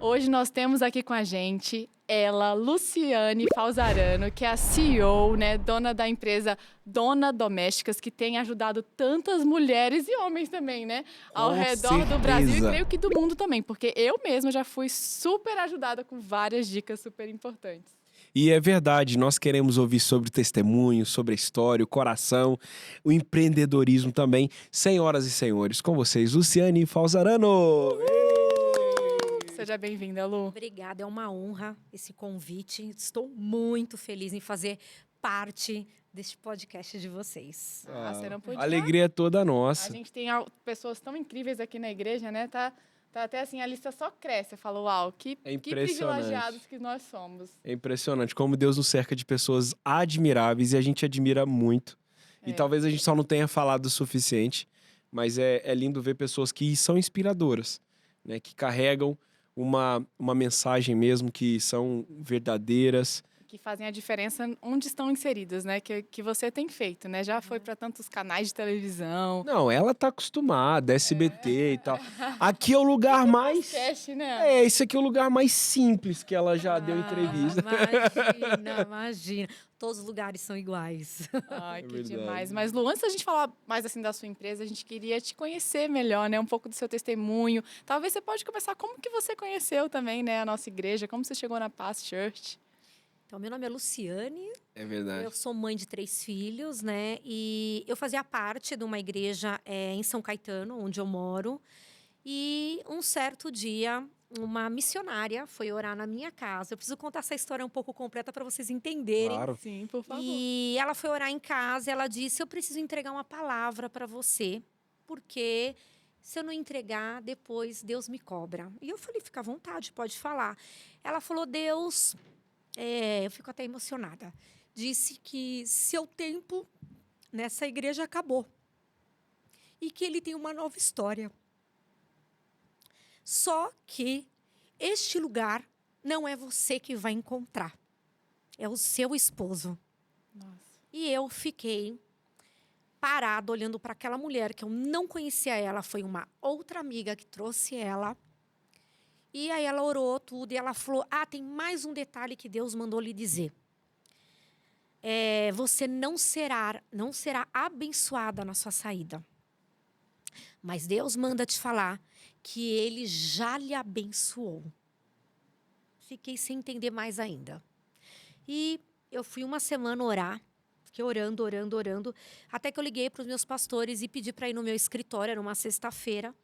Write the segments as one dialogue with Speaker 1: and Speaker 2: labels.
Speaker 1: Hoje nós temos aqui com a gente ela, Luciane Falzarano, que é a CEO, né, dona da empresa Dona Domésticas, que tem ajudado tantas mulheres e homens também, né, ao
Speaker 2: Com
Speaker 1: redor do Brasil e
Speaker 2: certeza.
Speaker 1: creio que do mundo também, porque eu mesma já fui super ajudada com várias dicas super importantes.
Speaker 2: E é verdade, nós queremos ouvir sobre o testemunho, sobre a história, o coração, o empreendedorismo também. Senhoras e senhores, com vocês, Luciane Falzarano!
Speaker 1: Seja bem-vinda, Lu.
Speaker 3: Obrigada, é uma honra esse convite. Estou muito feliz em fazer parte deste podcast de vocês.
Speaker 1: Você não podia.
Speaker 2: A alegria é toda
Speaker 1: A
Speaker 2: nossa.
Speaker 1: gente tem pessoas tão incríveis aqui na igreja, né? Tá até assim, a lista só cresce. Eu falo, uau, que
Speaker 2: impressionante.
Speaker 1: privilegiados que nós somos.
Speaker 2: É impressionante como Deus nos cerca de pessoas admiráveis e a gente admira muito. E talvez a gente só não tenha falado o suficiente, mas é lindo ver pessoas que são inspiradoras, né? Que carregam uma mensagem mesmo, que são verdadeiras.
Speaker 1: Que fazem a diferença onde estão inseridas, né? Que você tem feito, né? Já foi para tantos canais de televisão.
Speaker 2: Não, ela tá acostumada, SBT e tal. Aqui é o lugar mais...
Speaker 1: Podcast, né?
Speaker 2: Esse aqui é o lugar mais simples que ela já deu entrevista.
Speaker 3: Imagina. Todos os lugares são iguais.
Speaker 1: Ai, que
Speaker 2: verdade.
Speaker 1: demais. Mas, Lu, antes da gente falar mais assim da sua empresa, a gente queria te conhecer melhor, né? Um pouco do seu testemunho. Talvez você pode começar como que você conheceu também, né? A nossa igreja, como você chegou na Paz Church.
Speaker 3: Então, meu nome é Luciane,
Speaker 2: É verdade.
Speaker 3: eu sou mãe de 3 filhos, né? E eu fazia parte de uma igreja em São Caetano, onde eu moro. E um certo dia, uma missionária foi orar na minha casa. Eu preciso contar essa história um pouco completa para vocês entenderem.
Speaker 2: Claro.
Speaker 1: Sim, por favor.
Speaker 3: E ela foi orar em casa e ela disse: eu preciso entregar uma palavra para você, porque se eu não entregar, depois Deus me cobra. E eu falei: fica à vontade, pode falar. Ela falou: Deus, eu fico até emocionada, disse que seu tempo nessa igreja acabou e que ele tem uma nova história. Só que este lugar não é você que vai encontrar, é o seu esposo.
Speaker 1: Nossa.
Speaker 3: E eu fiquei parada olhando para aquela mulher que eu não conhecia ela, foi uma outra amiga que trouxe ela. E aí ela orou tudo e ela falou: tem mais um detalhe que Deus mandou lhe dizer. Você não será abençoada na sua saída. Mas Deus manda te falar que Ele já lhe abençoou. Fiquei sem entender mais ainda. E eu fui uma semana orar, fiquei orando, até que eu liguei para os meus pastores e pedi para ir no meu escritório, era uma sexta-feira.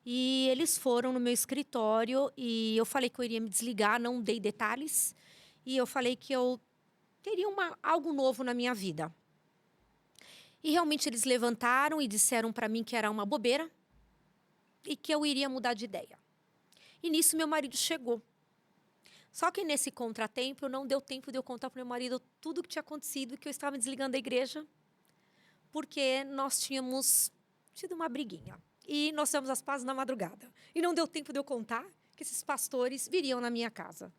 Speaker 3: E eles foram no meu escritório e eu falei que eu iria me desligar, não dei detalhes. E eu falei que eu teria algo novo na minha vida. E realmente eles levantaram e disseram para mim que era uma bobeira e que eu iria mudar de ideia. E nisso meu marido chegou. Só que nesse contratempo, não deu tempo de eu contar para meu marido tudo o que tinha acontecido, que eu estava me desligando da igreja, porque nós tínhamos tido uma briguinha. E nós fizemos as pazes na madrugada. E não deu tempo de eu contar que esses pastores viriam na minha casa,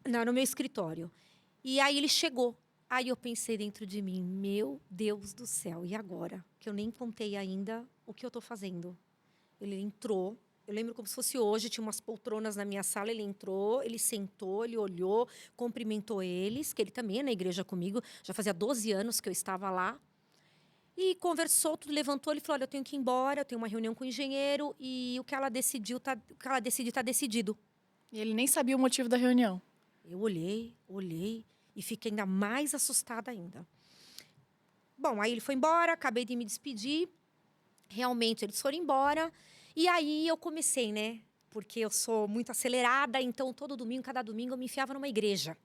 Speaker 3: no meu escritório. E aí ele chegou. Aí eu pensei dentro de mim: meu Deus do céu, e agora? Que eu nem contei ainda o que eu estou fazendo. Ele entrou, eu lembro como se fosse hoje, tinha umas poltronas na minha sala, ele entrou, ele sentou, ele olhou, cumprimentou eles, que ele também é na igreja comigo, já fazia 12 anos que eu estava lá. E conversou, tudo, levantou, ele falou: olha, eu tenho que ir embora, eu tenho uma reunião com o engenheiro e o que ela decidiu está decidido.
Speaker 1: E ele nem sabia o motivo da reunião.
Speaker 3: Eu olhei e fiquei ainda mais assustada ainda. Bom, aí ele foi embora, acabei de me despedir. Realmente, eles foram embora. E aí eu comecei, né? Porque eu sou muito acelerada, então todo domingo, cada domingo, eu me enfiava numa igreja.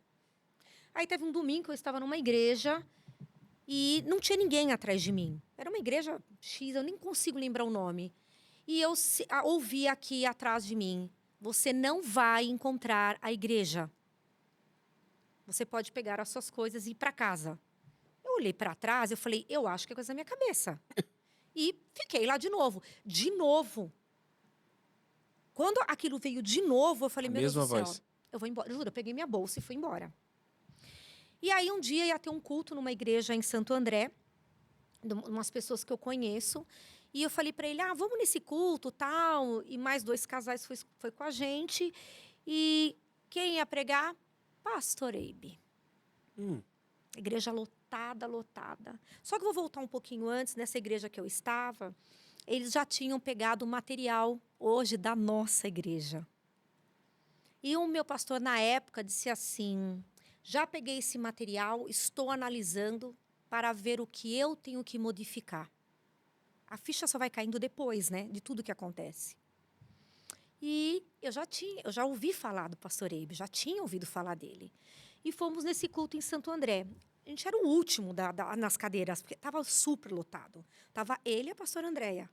Speaker 3: Aí teve um domingo que eu estava numa igreja e não tinha ninguém atrás de mim. Era uma igreja X, eu nem consigo lembrar o nome. E eu ouvi aqui atrás de mim: você não vai encontrar a igreja. Você pode pegar as suas coisas e ir para casa. Eu olhei para trás, eu falei: eu acho que é coisa da minha cabeça. E fiquei lá de novo. De novo. Quando aquilo veio de novo, eu falei: meu Deus do céu, eu vou embora. Juro, eu peguei minha bolsa e fui embora. E aí um dia ia ter um culto numa igreja em Santo André, de umas pessoas que eu conheço. E eu falei para ele, vamos nesse culto, tal. E mais 2 casais foi com a gente. E quem ia pregar? Pastor Eibe. Igreja lotada, lotada. Só que eu vou voltar um pouquinho antes, nessa igreja que eu estava, eles já tinham pegado o material hoje da nossa igreja. E o meu pastor, na época, disse assim, já peguei esse material, estou analisando para ver o que eu tenho que modificar. A ficha só vai caindo depois, né, de tudo que acontece. E eu já ouvi falar do pastor Eibe, já tinha ouvido falar dele. E fomos nesse culto em Santo André. A gente era o último nas cadeiras, porque estava super lotado. Estava ele e a pastora Andréia.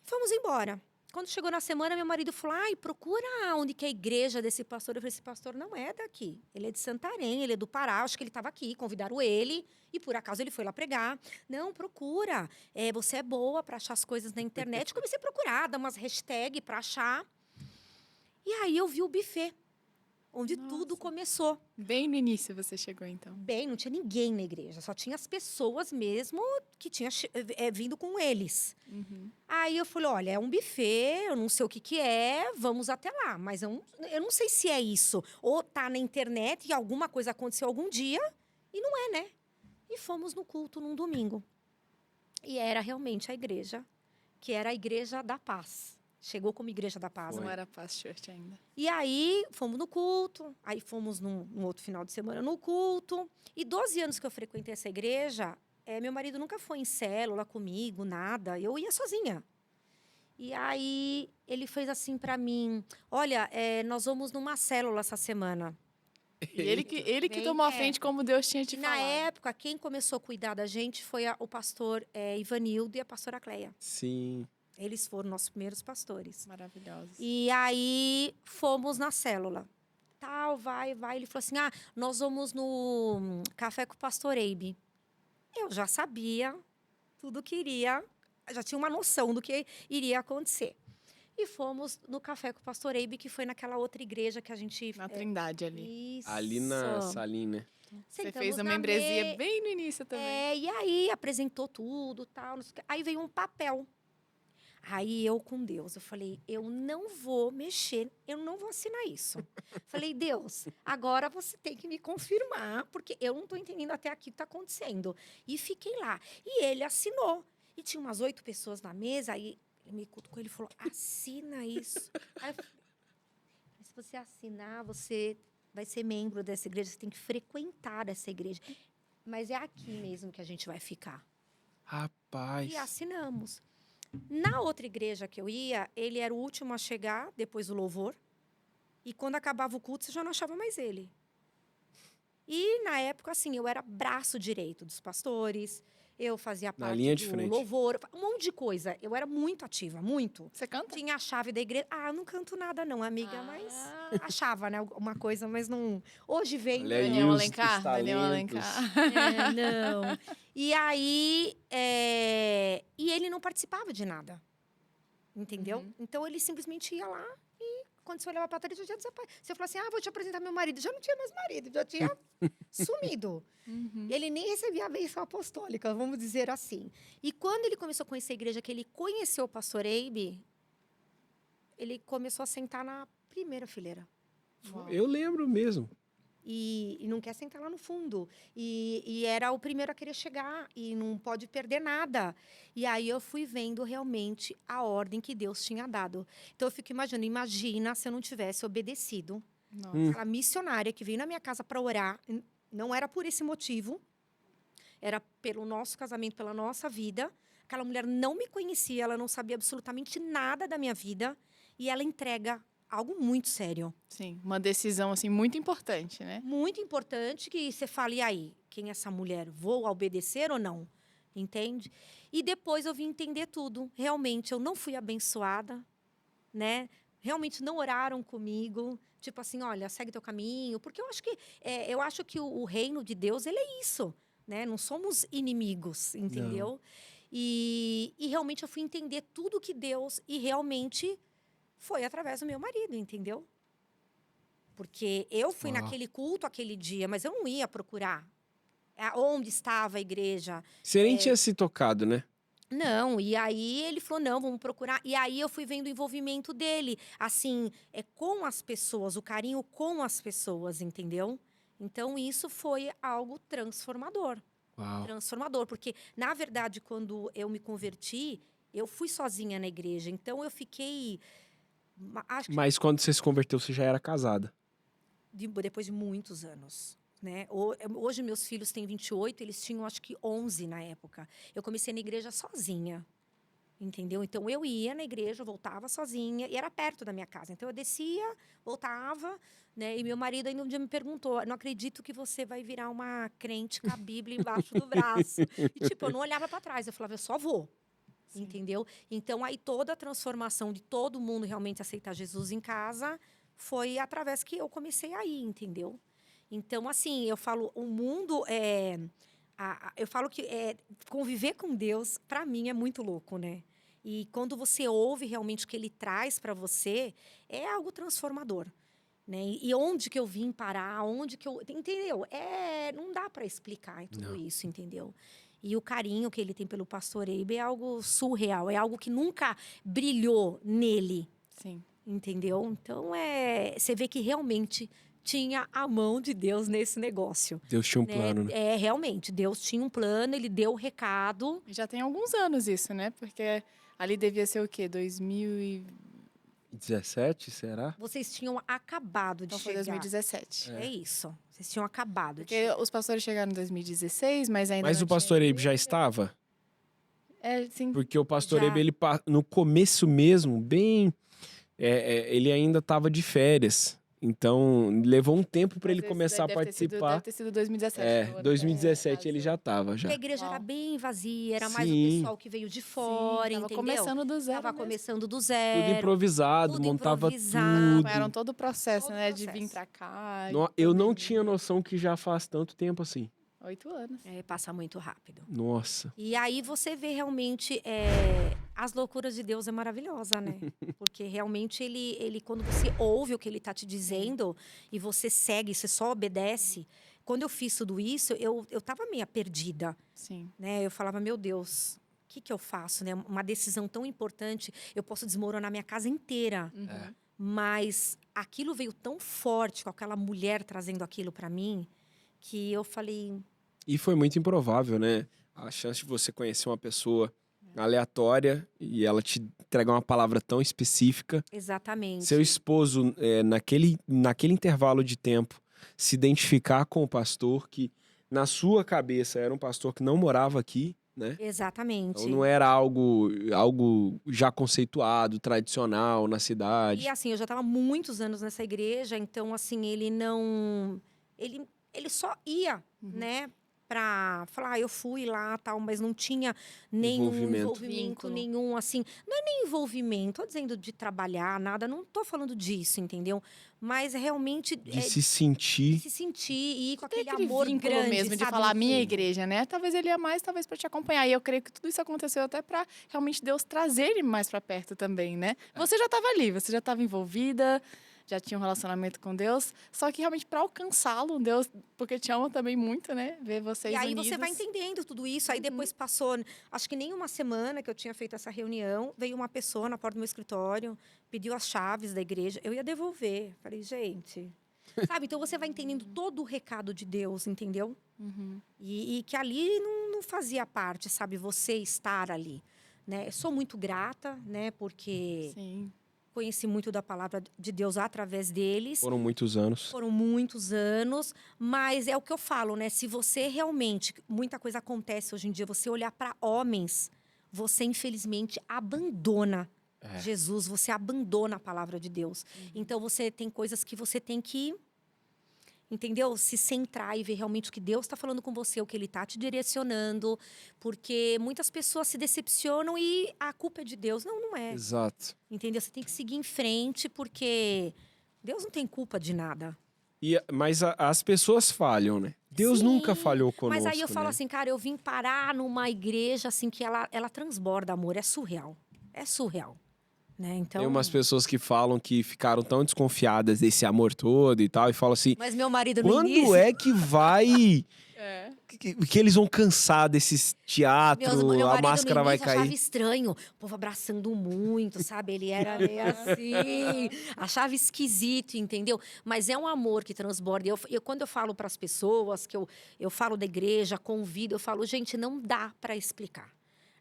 Speaker 3: Fomos embora. Quando chegou na semana, meu marido falou, procura onde que é a igreja desse pastor. Eu falei, esse pastor não é daqui. Ele é de Santarém, ele é do Pará. Acho que ele estava aqui, convidaram ele. E por acaso ele foi lá pregar. Não, procura. Você é boa para achar as coisas na internet. Comecei a procurar, dar umas hashtags para achar. E aí eu vi o buffet, onde tudo começou.
Speaker 1: Bem no início você chegou, então.
Speaker 3: Bem, não tinha ninguém na igreja. Só tinha as pessoas mesmo que tinham vindo com eles. Aí eu falei, olha, é um buffet, eu não sei o que é, vamos até lá. Mas eu não sei se é isso. Ou tá na internet e alguma coisa aconteceu algum dia e não é, né? E fomos no culto num domingo. E era realmente a igreja, que era a Igreja da Paz. Chegou como Igreja da Paz.
Speaker 1: Não era Paz Church ainda.
Speaker 3: E aí, fomos no culto. Aí, fomos num outro final de semana no culto. E 12 anos que eu frequentei essa igreja, meu marido nunca foi em célula comigo, nada. Eu ia sozinha. E aí, ele fez assim para mim. Olha, nós vamos numa célula essa semana.
Speaker 1: E ele que tomou a frente como Deus tinha te
Speaker 3: Na
Speaker 1: falado.
Speaker 3: época, quem começou a cuidar da gente foi o pastor Ivanildo e a pastora Cleia.
Speaker 2: Sim.
Speaker 3: Eles foram nossos primeiros pastores.
Speaker 1: Maravilhosos.
Speaker 3: E aí, fomos na célula. Tal, vai. Ele falou assim, nós vamos no café com o pastor Eibe. Eu já sabia tudo que iria, já tinha uma noção do que iria acontecer. E fomos no café com o pastor Eibe, que foi naquela outra igreja que a gente...
Speaker 1: Na Trindade ali.
Speaker 3: Isso.
Speaker 2: Ali na salinha, né?
Speaker 1: Você
Speaker 3: Sentamos
Speaker 1: fez uma
Speaker 3: na
Speaker 1: membresia bem no início também.
Speaker 3: e aí apresentou tudo, tal. Não sei o quê. Aí veio um papel. Aí eu com Deus, eu falei, eu não vou mexer, eu não vou assinar isso. Falei, Deus, agora você tem que me confirmar, porque eu não estou entendendo até aqui o que está acontecendo. E fiquei lá. E ele assinou. E tinha umas 8 pessoas na mesa, aí ele me cutucou, ele falou, assina isso. Aí eu falei, se você assinar, você vai ser membro dessa igreja, você tem que frequentar essa igreja. Mas é aqui mesmo que a gente vai ficar.
Speaker 2: Rapaz.
Speaker 3: E assinamos. Na outra igreja que eu ia, ele era o último a chegar, depois do louvor. E quando acabava o culto, você já não achava mais ele. E, na época, assim, eu era braço direito dos pastores. Eu fazia parte
Speaker 2: linha de
Speaker 3: do
Speaker 2: frente.
Speaker 3: louvor. Um monte de coisa. Eu era muito ativa, muito.
Speaker 1: Você canta?
Speaker 3: Tinha a chave da igreja. Eu não canto nada não, amiga. Mas achava, né? Uma coisa, mas não... Hoje vem...
Speaker 2: Olha aí
Speaker 1: Daniel
Speaker 2: os
Speaker 1: Alencar? Daniel
Speaker 2: talentos.
Speaker 1: Alencar.
Speaker 3: não. E aí... E ele não participava de nada. Entendeu? Então, ele simplesmente ia lá e, quando você olhava para trás, já tinha desaparecido. Você falou assim, vou te apresentar meu marido. Já não tinha mais marido, já tinha sumido. Ele nem recebia a bênção apostólica, vamos dizer assim. E quando ele começou a conhecer a igreja, que ele conheceu o pastor Eibe, ele começou a sentar na primeira fileira.
Speaker 1: Uau.
Speaker 2: Eu lembro mesmo.
Speaker 3: E não quer sentar lá no fundo. E era o primeiro a querer chegar. E não pode perder nada. E aí eu fui vendo realmente a ordem que Deus tinha dado. Então eu fico imaginando, imagina se eu não tivesse obedecido.
Speaker 1: Nossa.
Speaker 3: Aquela missionária que veio na minha casa para orar. Não era por esse motivo. Era pelo nosso casamento, pela nossa vida. Aquela mulher não me conhecia, ela não sabia absolutamente nada da minha vida. E ela entrega algo muito sério.
Speaker 1: Sim, uma decisão assim muito importante, né?
Speaker 3: Muito importante que você fale, e aí, quem é essa mulher? Vou obedecer ou não? Entende? E depois eu vim entender tudo. Realmente, eu não fui abençoada, né? Realmente não oraram comigo. Tipo assim, olha, segue teu caminho. Porque eu acho que o reino de Deus, ele é isso, né? Não somos inimigos, entendeu?
Speaker 2: Não.
Speaker 3: E realmente eu fui entender tudo que Deus... E realmente... foi através do meu marido, entendeu? Porque eu fui naquele culto aquele dia, mas eu não ia procurar onde estava a igreja.
Speaker 2: Você nem tinha se tocado, né?
Speaker 3: Não, e aí ele falou, não, vamos procurar. E aí eu fui vendo o envolvimento dele, assim, com as pessoas, o carinho com as pessoas, entendeu? Então isso foi algo transformador.
Speaker 2: Uau.
Speaker 3: Transformador, porque, na verdade, quando eu me converti, eu fui sozinha na igreja. Então eu fiquei, acho que
Speaker 2: Mas quando você se converteu, você já era casada.
Speaker 3: depois de muitos anos. Né? Hoje meus filhos têm 28, eles tinham acho que 11 na época. Eu comecei na igreja sozinha, entendeu? Então eu ia na igreja, voltava sozinha e era perto da minha casa. Então eu descia, voltava, né? E meu marido ainda um dia me perguntou: "Não acredito que você vai virar uma crente com a Bíblia embaixo do braço". E tipo, eu não olhava para trás, eu falava: "Eu só vou".
Speaker 1: Sim.
Speaker 3: Entendeu? Então aí toda a transformação de todo mundo realmente aceitar Jesus em casa foi através que eu comecei aí, entendeu? Então, assim, eu falo, o mundo eu falo que conviver com Deus, para mim, é muito louco, né? E quando você ouve realmente o que Ele traz para você, é algo transformador, né? E onde que eu vim parar, onde que eu, entendeu? Não dá para explicar tudo
Speaker 2: Não.
Speaker 3: isso, entendeu? E o carinho que ele tem pelo pastor Eibe é algo surreal, é algo que nunca brilhou nele,
Speaker 1: Sim.
Speaker 3: entendeu? Então, você vê que realmente tinha a mão de Deus nesse negócio.
Speaker 2: Deus tinha um
Speaker 3: Né?
Speaker 2: plano, né?
Speaker 3: Realmente, Deus tinha um plano, ele deu o recado.
Speaker 1: E já tem alguns anos isso, né? Porque ali devia ser o quê?
Speaker 2: 17, será?
Speaker 3: Vocês tinham acabado de
Speaker 1: Então foi
Speaker 3: chegar.
Speaker 1: 2017.
Speaker 3: É isso. Vocês tinham acabado de
Speaker 1: Porque
Speaker 3: chegar.
Speaker 1: os pastores chegaram em 2016, mas ainda
Speaker 2: Mas
Speaker 1: não
Speaker 2: o pastor
Speaker 1: tinha
Speaker 2: Eibe já
Speaker 1: igreja.
Speaker 2: estava?
Speaker 1: Sim.
Speaker 2: Porque o pastor
Speaker 3: Já.
Speaker 2: Eibe, no começo mesmo, ele ainda estava de férias. Então, levou um tempo para
Speaker 1: Mas
Speaker 2: ele
Speaker 1: esse
Speaker 2: começar a
Speaker 1: daí
Speaker 2: participar.
Speaker 1: Deve ter sido 2017. no ano
Speaker 2: 2017 ele
Speaker 1: casou.
Speaker 2: já estava, já.
Speaker 3: Porque a igreja era
Speaker 1: Uau.
Speaker 3: bem vazia, era mais o
Speaker 2: Sim.
Speaker 3: pessoal que veio de
Speaker 1: Sim,
Speaker 3: fora,
Speaker 1: tava
Speaker 3: entendeu?
Speaker 1: começando do zero
Speaker 3: Tava
Speaker 1: mesmo.
Speaker 3: começando do
Speaker 2: Tudo
Speaker 3: zero.
Speaker 2: improvisado,
Speaker 3: tudo
Speaker 2: montava
Speaker 3: improvisado.
Speaker 1: Acompanharam
Speaker 2: tudo.
Speaker 1: todo o processo,
Speaker 3: Todo o
Speaker 1: né? De vir
Speaker 3: processo.
Speaker 1: pra cá.
Speaker 2: Eu não
Speaker 1: pandemia.
Speaker 2: tinha noção que já faz tanto tempo assim.
Speaker 1: 8 anos.
Speaker 3: Passa muito rápido.
Speaker 2: Nossa.
Speaker 3: E aí você vê realmente as loucuras de Deus é maravilhosa, né? Porque realmente ele quando você ouve o que ele tá te dizendo e você segue, você só obedece. Quando eu fiz tudo isso, eu tava meio perdida,
Speaker 1: Sim.
Speaker 3: né? Eu falava, meu Deus, o que eu faço, né? Uma decisão tão importante, eu posso desmoronar minha casa inteira.
Speaker 1: Uhum.
Speaker 3: Mas aquilo veio tão forte com aquela mulher trazendo aquilo para mim, que eu falei,
Speaker 2: E foi muito improvável, né? A chance de você conhecer uma pessoa aleatória e ela te entregar uma palavra tão específica.
Speaker 3: exatamente.
Speaker 2: Seu esposo, naquele intervalo de tempo, se identificar com o pastor, que na sua cabeça era um pastor que não morava aqui, né?
Speaker 3: Exatamente.
Speaker 2: Então não era algo já conceituado, tradicional na
Speaker 3: E
Speaker 2: cidade.
Speaker 3: assim, eu já estava muitos anos nessa igreja, então assim, ele não. Ele só ia, né? Pra falar, eu fui lá, tal, mas não tinha nenhum envolvimento
Speaker 1: Vínculo.
Speaker 3: nenhum, assim. Não é nem envolvimento, tô dizendo de trabalhar, nada, não tô falando disso, entendeu? Mas realmente
Speaker 2: De se sentir.
Speaker 3: se sentir e ir com
Speaker 1: Tem
Speaker 3: aquele
Speaker 1: aquele
Speaker 3: amor
Speaker 1: vínculo
Speaker 3: grande,
Speaker 1: mesmo de
Speaker 3: sabe,
Speaker 1: falar
Speaker 3: no
Speaker 1: minha
Speaker 3: fundo.
Speaker 1: igreja, né? Talvez ele ia mais, talvez para te acompanhar. E eu creio que tudo isso aconteceu até para realmente Deus trazer ele mais para perto também, né? Você já estava ali, você já estava envolvida, já tinha um relacionamento com Deus, só que realmente para alcançá-lo, Deus, porque te ama também muito, né? Ver vocês
Speaker 3: E aí
Speaker 1: unidos.
Speaker 3: você vai entendendo tudo isso. Aí depois passou, acho que nem uma semana que eu tinha feito essa reunião, veio uma pessoa na porta do meu escritório, pediu as chaves da igreja, eu ia devolver. Falei, gente, sabe? Então você vai entendendo todo o recado de Deus, entendeu?
Speaker 1: Uhum.
Speaker 3: E que ali não fazia parte, sabe? Você estar ali, né? Sou muito grata, né? Porque
Speaker 1: Sim.
Speaker 3: conheci muito da palavra de Deus através deles.
Speaker 2: Foram muitos anos.
Speaker 3: Foram muitos anos, mas é o que eu falo, né? Se você realmente, muita coisa acontece hoje em dia, você olhar para homens, você infelizmente abandona Jesus, você abandona a palavra de Deus. Então você tem coisas que você tem que, entendeu? Se centrar e ver realmente o que Deus está falando com você, o que Ele está te direcionando, porque muitas pessoas se decepcionam e a culpa é de Deus. Não, não é.
Speaker 2: Exato.
Speaker 3: Entendeu? Você tem que seguir em frente, porque Deus não tem culpa de nada.
Speaker 2: Mas as pessoas falham, né? Deus
Speaker 3: Sim,
Speaker 2: nunca falhou conosco,
Speaker 3: mas aí eu falo
Speaker 2: né?
Speaker 3: assim, cara, eu vim parar numa igreja assim que ela transborda amor, é surreal. É surreal. né? Então,
Speaker 2: Tem umas pessoas que falam que ficaram tão desconfiadas desse amor todo e tal, e falam assim,
Speaker 3: mas meu marido no
Speaker 2: quando
Speaker 3: início...
Speaker 2: é que vai...
Speaker 1: É.
Speaker 2: que eles vão cansar desses teatro,
Speaker 3: Meu
Speaker 2: a
Speaker 3: marido
Speaker 2: máscara
Speaker 3: no
Speaker 2: vai
Speaker 3: início achava
Speaker 2: cair?
Speaker 3: estranho, o povo abraçando muito, sabe? Ele era meio assim, achava esquisito, entendeu? Mas é um amor que transborda. Quando eu falo para as pessoas, que eu falo da igreja, convido, eu falo, gente, não dá para explicar,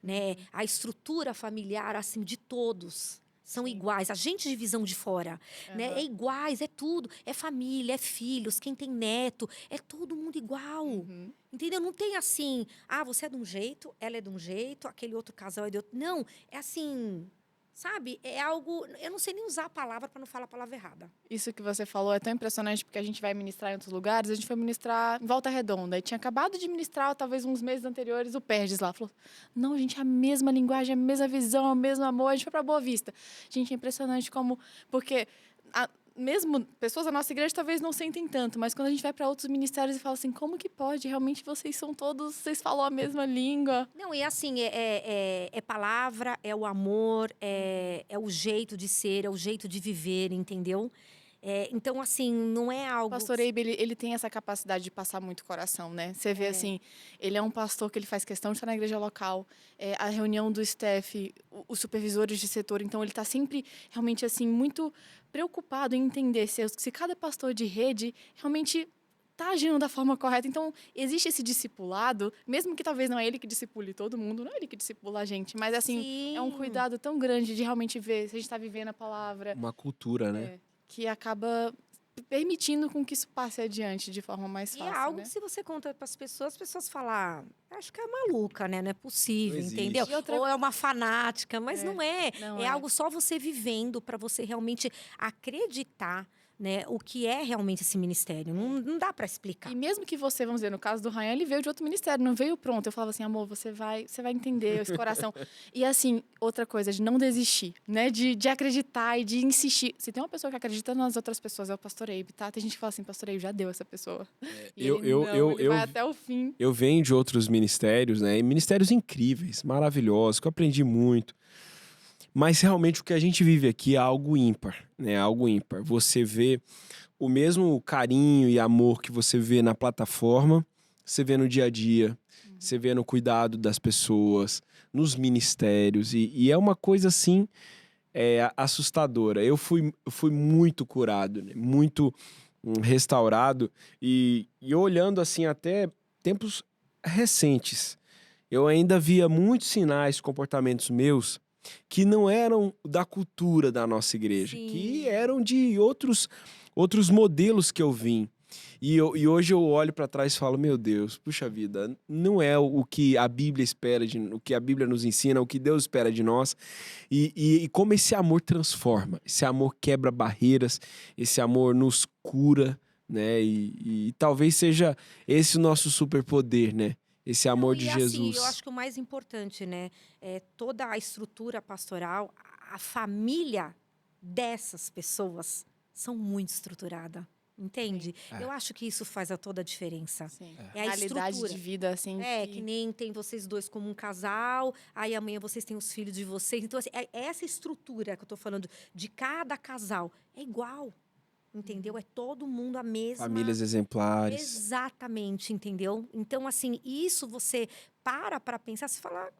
Speaker 3: né? A estrutura familiar, assim, de todos são iguais. A gente de visão de fora, né? É iguais, é tudo. É família, é filhos, quem tem neto, é todo mundo igual. Entendeu? Não tem assim, você é de um jeito, ela é de um jeito, aquele outro casal é de outro. Não, é assim, sabe? É algo... Eu não sei nem usar a palavra para não falar a palavra errada.
Speaker 1: Isso que você falou é tão impressionante, porque a gente vai ministrar em outros lugares. A gente foi ministrar em Volta Redonda. E tinha acabado de ministrar, talvez uns meses anteriores, o Perges lá. Falou, não, gente, é a mesma linguagem, a mesma visão, o mesmo amor. A gente foi para Boa Vista. Gente, é impressionante como... Porque... mesmo pessoas da nossa igreja talvez não sentem tanto, mas quando a gente vai para outros ministérios e fala assim, como que pode? Realmente vocês são todos, vocês falam a mesma língua.
Speaker 3: Não, e assim, é palavra, é o amor, é o jeito de ser, é o jeito de viver, entendeu? Então, assim, não é
Speaker 1: O
Speaker 3: algo...
Speaker 1: pastor Eibe, ele tem essa capacidade de passar muito coração, né? Você vê assim, ele é um pastor que ele faz questão de estar na igreja local, a reunião do staff, os supervisores de setor, então ele está sempre realmente assim muito preocupado em entender se cada pastor de rede realmente está agindo da forma correta. Então, existe esse discipulado, mesmo que talvez não é ele que discipule todo mundo, não é ele que discipula a gente, mas assim, é um cuidado tão grande de realmente ver se a gente está vivendo a palavra.
Speaker 2: Uma cultura, né?
Speaker 1: Que acaba permitindo com que isso passe adiante de forma mais
Speaker 3: E
Speaker 1: fácil,
Speaker 3: é algo
Speaker 1: né?
Speaker 3: que se você conta para as pessoas falam, acho que é maluca, né? Não é possível,
Speaker 2: Não existe.
Speaker 3: entendeu?
Speaker 1: E outra-
Speaker 3: Ou é uma fanática, mas não é.
Speaker 1: não
Speaker 3: É
Speaker 1: é.
Speaker 3: algo só você vivendo para você realmente acreditar, né? O que é realmente esse ministério. Não dá para explicar.
Speaker 1: E mesmo que você, vamos dizer, no caso do Ryan, ele veio de outro ministério, não veio pronto. Eu falava assim, amor, você vai entender esse coração. E assim, outra coisa, de não desistir, né? De acreditar e de insistir. Se tem uma pessoa que acredita nas outras pessoas, é o pastor Eibe, tá? Tem gente que fala assim, pastor Eibe, já deu essa pessoa. E ele vai até o fim.
Speaker 2: Eu venho de outros ministérios, né? E ministérios incríveis, maravilhosos, que eu aprendi muito. Mas realmente o que a gente vive aqui é algo ímpar, né? Algo ímpar. Você vê o mesmo carinho e amor que você vê na plataforma, você vê no dia a dia, você vê no cuidado das pessoas, nos ministérios. E é uma coisa assim assustadora. Eu fui muito curado, né? Muito restaurado. E olhando assim até tempos recentes, eu ainda via muitos sinais, comportamentos meus que não eram da cultura da nossa igreja,
Speaker 3: Sim.
Speaker 2: que eram de outros modelos que eu vim. E hoje eu olho para trás e falo, meu Deus, puxa vida, não é o que a Bíblia espera, o que a Bíblia nos ensina, o que Deus espera de nós. E como esse amor transforma, esse amor quebra barreiras, esse amor nos cura, né? E talvez seja esse o nosso superpoder, né? Esse amor de
Speaker 3: Assim,
Speaker 2: Jesus.
Speaker 3: eu acho que o mais importante, né? É toda a estrutura pastoral, a família dessas pessoas são muito estruturada. Entende? Eu acho que isso faz toda a diferença.
Speaker 1: Sim.
Speaker 3: É a
Speaker 1: Qualidade
Speaker 3: estrutura.
Speaker 1: de vida, assim.
Speaker 3: Que nem tem vocês dois como um casal, aí amanhã vocês têm os filhos de vocês. Então, assim, essa estrutura que eu tô falando de cada casal é igual. Entendeu? É todo mundo a mesma...
Speaker 2: Famílias exemplares.
Speaker 3: Exatamente, entendeu? Então, assim, isso você para pensar, você fala...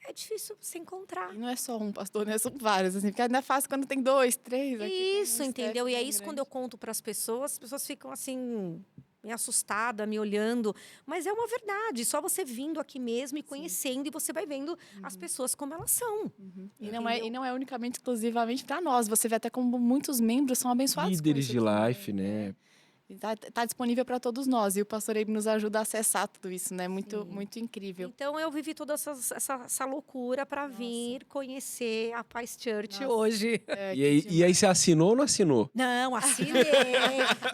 Speaker 3: É difícil você encontrar.
Speaker 1: E não é só um pastor, né? São vários, assim. Porque ainda é fácil quando tem 2, 3.
Speaker 3: Isso, entendeu? E é isso quando eu conto para as pessoas ficam assim, meio assustadas, me olhando. Mas é uma verdade. Só você vindo aqui mesmo e conhecendo, e você vai vendo as pessoas como elas são.
Speaker 1: E não é unicamente, exclusivamente para nós. Você vê até como muitos membros são abençoados.
Speaker 2: Líderes
Speaker 1: com
Speaker 2: de
Speaker 1: isso
Speaker 2: life,
Speaker 1: também,
Speaker 2: né?
Speaker 1: Tá disponível para todos nós. E o pastor Eibe nos ajuda a acessar tudo isso, né? Muito incrível.
Speaker 3: Então, eu vivi toda essa loucura para vir conhecer a Paz Church hoje.
Speaker 2: E aí você assinou ou não assinou?
Speaker 3: Não, assinei.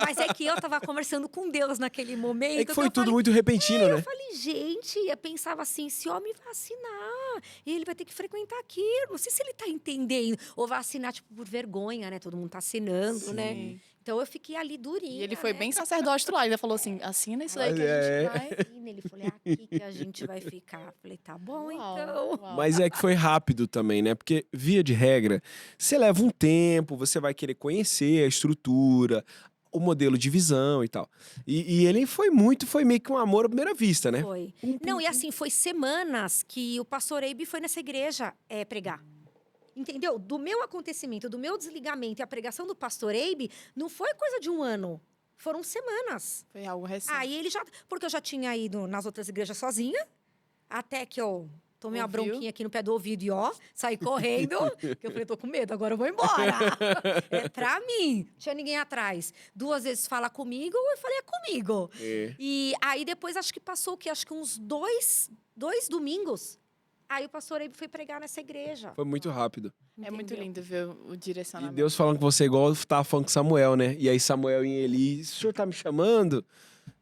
Speaker 3: Mas é que eu estava conversando com Deus naquele momento.
Speaker 2: É que foi tudo muito repentino, né?
Speaker 3: Eu falei, gente, eu pensava assim, esse homem vai assinar, e ele vai ter que frequentar aqui. Não sei se ele está entendendo. Ou vai assinar, tipo, por vergonha, né? Todo mundo está assinando, né? Então eu fiquei ali durinha.
Speaker 1: E ele foi
Speaker 3: né?
Speaker 1: bem sacerdote lá. Ainda falou assim, assina isso daí que a
Speaker 2: É.
Speaker 1: gente vai...
Speaker 3: E ele falou, é aqui que a gente vai ficar. Falei, tá bom,
Speaker 1: Uau,
Speaker 3: então.
Speaker 1: uau.
Speaker 2: Mas é que foi rápido também, né? Porque, via de regra, você leva um tempo, você vai querer conhecer a estrutura, o modelo de visão e tal. E ele foi meio que um amor à primeira vista, né?
Speaker 3: Foi.
Speaker 2: Pum, pum,
Speaker 3: Não, e assim, foi semanas que o pastor Eibe foi nessa igreja pregar. Entendeu? Do meu acontecimento, do meu desligamento e a pregação do pastor Eibe, não foi coisa de um ano. Foram semanas.
Speaker 1: Foi algo recente.
Speaker 3: Aí ele já. Porque eu já tinha ido nas outras igrejas sozinha, até que eu tomei uma
Speaker 1: Ouviu?
Speaker 3: bronquinha aqui no pé do ouvido e ó, saí correndo. Que eu falei, tô com medo, agora eu vou embora. É pra mim. Não tinha ninguém atrás. 2 vezes fala comigo, eu falei, é comigo.
Speaker 2: É.
Speaker 3: E aí depois acho que passou o quê? Acho que uns dois domingos. Aí o pastor Eibe foi pregar nessa igreja.
Speaker 2: Foi muito rápido.
Speaker 1: É muito
Speaker 3: Entendeu?
Speaker 1: lindo ver o
Speaker 2: E
Speaker 1: direcionamento.
Speaker 2: Deus falando com você igual eu tava falando com Samuel, né? E aí Samuel e Eli, o senhor tá me chamando?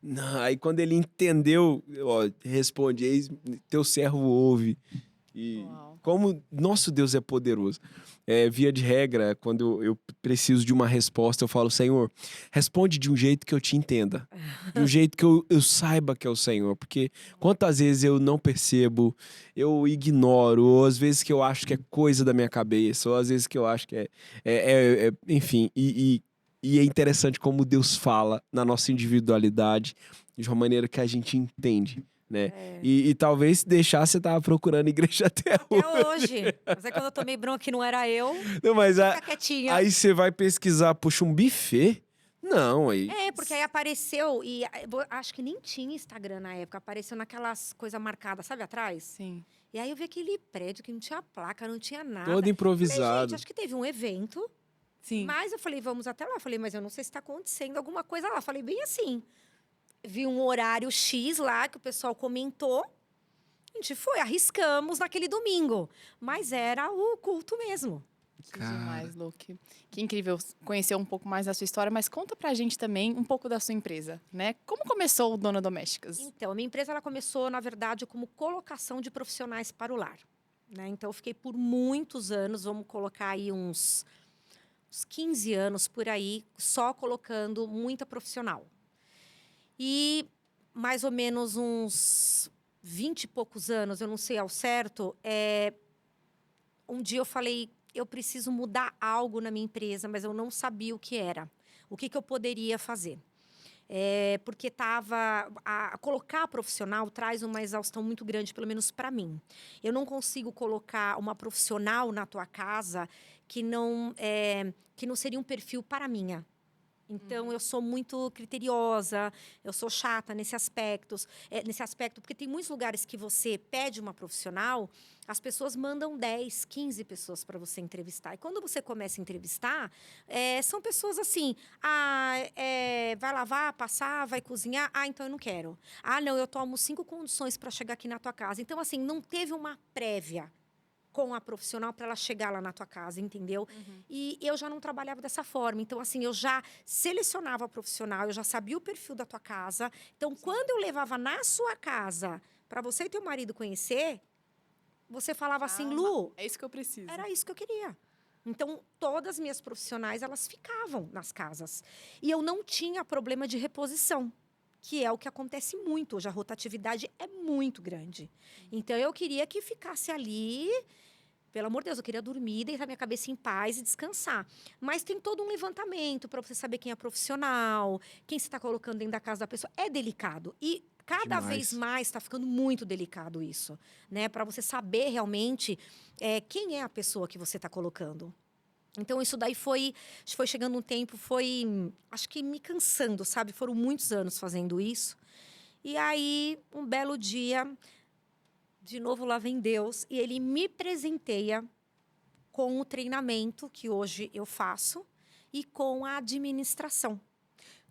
Speaker 2: Não. Aí quando ele entendeu, ó, responde, eis, teu servo ouve. E
Speaker 1: Uau.
Speaker 2: como nosso Deus é poderoso. Via de regra, quando eu preciso de uma resposta, eu falo, Senhor, responde de um jeito que eu te entenda. De um jeito que eu saiba que é o Senhor. Porque quantas vezes eu não percebo, eu ignoro, ou às vezes que eu acho que é coisa da minha cabeça, ou às vezes que eu acho que enfim. E é interessante como Deus fala na nossa individualidade de uma maneira que a gente entende, né? E talvez se deixar, você tava procurando igreja até hoje.
Speaker 3: Até hoje. Mas aí quando eu tomei bronca que não era eu,
Speaker 2: Não, mas
Speaker 3: fica quietinha.
Speaker 2: aí você vai pesquisar, puxa, um buffet? Não, aí.
Speaker 3: Porque aí apareceu, e acho que nem tinha Instagram na época, apareceu naquelas coisas marcadas, sabe, atrás?
Speaker 1: Sim.
Speaker 3: E aí eu vi aquele prédio que não tinha placa, não tinha nada.
Speaker 2: Todo
Speaker 3: Falei,
Speaker 2: improvisado.
Speaker 3: gente, acho que teve um evento,
Speaker 1: Sim.
Speaker 3: mas eu falei, vamos até lá. Falei, mas eu não sei se está acontecendo alguma coisa lá. Falei, bem assim. Vi um horário X lá que o pessoal comentou. A gente foi, arriscamos naquele domingo. Mas era o culto mesmo.
Speaker 1: Que
Speaker 2: Cara.
Speaker 1: demais, Luke. Que incrível conhecer um pouco mais da sua história, mas conta pra gente também um pouco da sua empresa, né? Como começou o Dona Domésticas?
Speaker 3: Então, a minha empresa ela começou, na verdade, como colocação de profissionais para o lar. Né? Então, eu fiquei por muitos anos, vamos colocar aí uns 15 anos por aí, só colocando muita profissional. E mais ou menos uns 20 e poucos anos, eu não sei ao certo, um dia eu falei, eu preciso mudar algo na minha empresa, mas eu não sabia o que era. O que eu poderia fazer? Porque colocar profissional traz uma exaustão muito grande, pelo menos para mim. Eu não consigo colocar uma profissional na tua casa que não seria um perfil para a minha. Então, eu sou muito criteriosa, eu sou chata nesse aspecto, porque tem muitos lugares que você pede uma profissional, as pessoas mandam 10, 15 pessoas para você entrevistar. E quando você começa a entrevistar, são pessoas assim, vai lavar, passar, vai cozinhar, então eu não quero. Não, eu tomo 5 condições para chegar aqui na tua casa. Então, assim, não teve uma prévia com a profissional para ela chegar lá na tua casa, entendeu?
Speaker 1: Uhum.
Speaker 3: E eu já não trabalhava dessa forma. Então, assim, eu já selecionava a profissional, eu já sabia o perfil da tua casa. Então, quando eu levava na sua casa para você e teu marido conhecer, você falava assim, Lu,
Speaker 1: é isso que eu preciso.
Speaker 3: era isso que eu queria. Então, todas as minhas profissionais, elas ficavam nas casas. E eu não tinha problema de reposição, que é o que acontece muito. Hoje a rotatividade é muito grande. Então, eu queria que ficasse ali. Pelo amor de Deus, eu queria dormir, deitar minha cabeça em paz e descansar. Mas tem todo um levantamento para você saber quem é profissional, quem você está colocando dentro da casa da pessoa. É delicado. E cada vez mais está ficando muito delicado isso, né? Para você saber realmente quem é a pessoa que você está colocando. Então, isso daí foi chegando um tempo, acho que me cansando, sabe? Foram muitos anos fazendo isso. E aí, um belo dia, de novo lá vem Deus, e ele me presenteia com o treinamento que hoje eu faço e com a administração.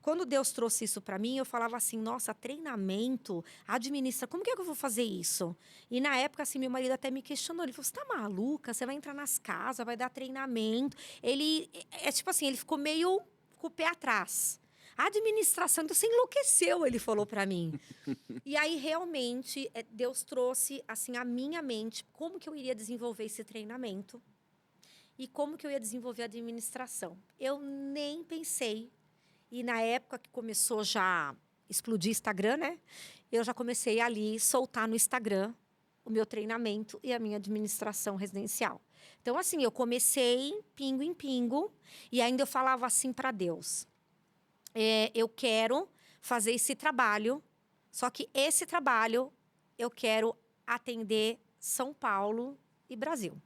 Speaker 3: Quando Deus trouxe isso para mim, eu falava assim, nossa, treinamento, como que é que eu vou fazer isso? E na época, assim, meu marido até me questionou, ele falou, você tá maluca? Você vai entrar nas casas, vai dar treinamento. Ele, tipo assim, ele ficou meio com o pé atrás. A administração, então você enlouqueceu, ele falou para mim. E aí, realmente, Deus trouxe, assim, à minha mente, como que eu iria desenvolver esse treinamento e como que eu ia desenvolver a administração. Eu nem pensei E na época que começou já a explodir Instagram, né? Eu já comecei ali soltar no Instagram o meu treinamento e a minha administração residencial. Então, assim, eu comecei pingo em pingo e ainda eu falava assim para Deus: eu quero fazer esse trabalho, só que esse trabalho eu quero atender São Paulo e Brasil.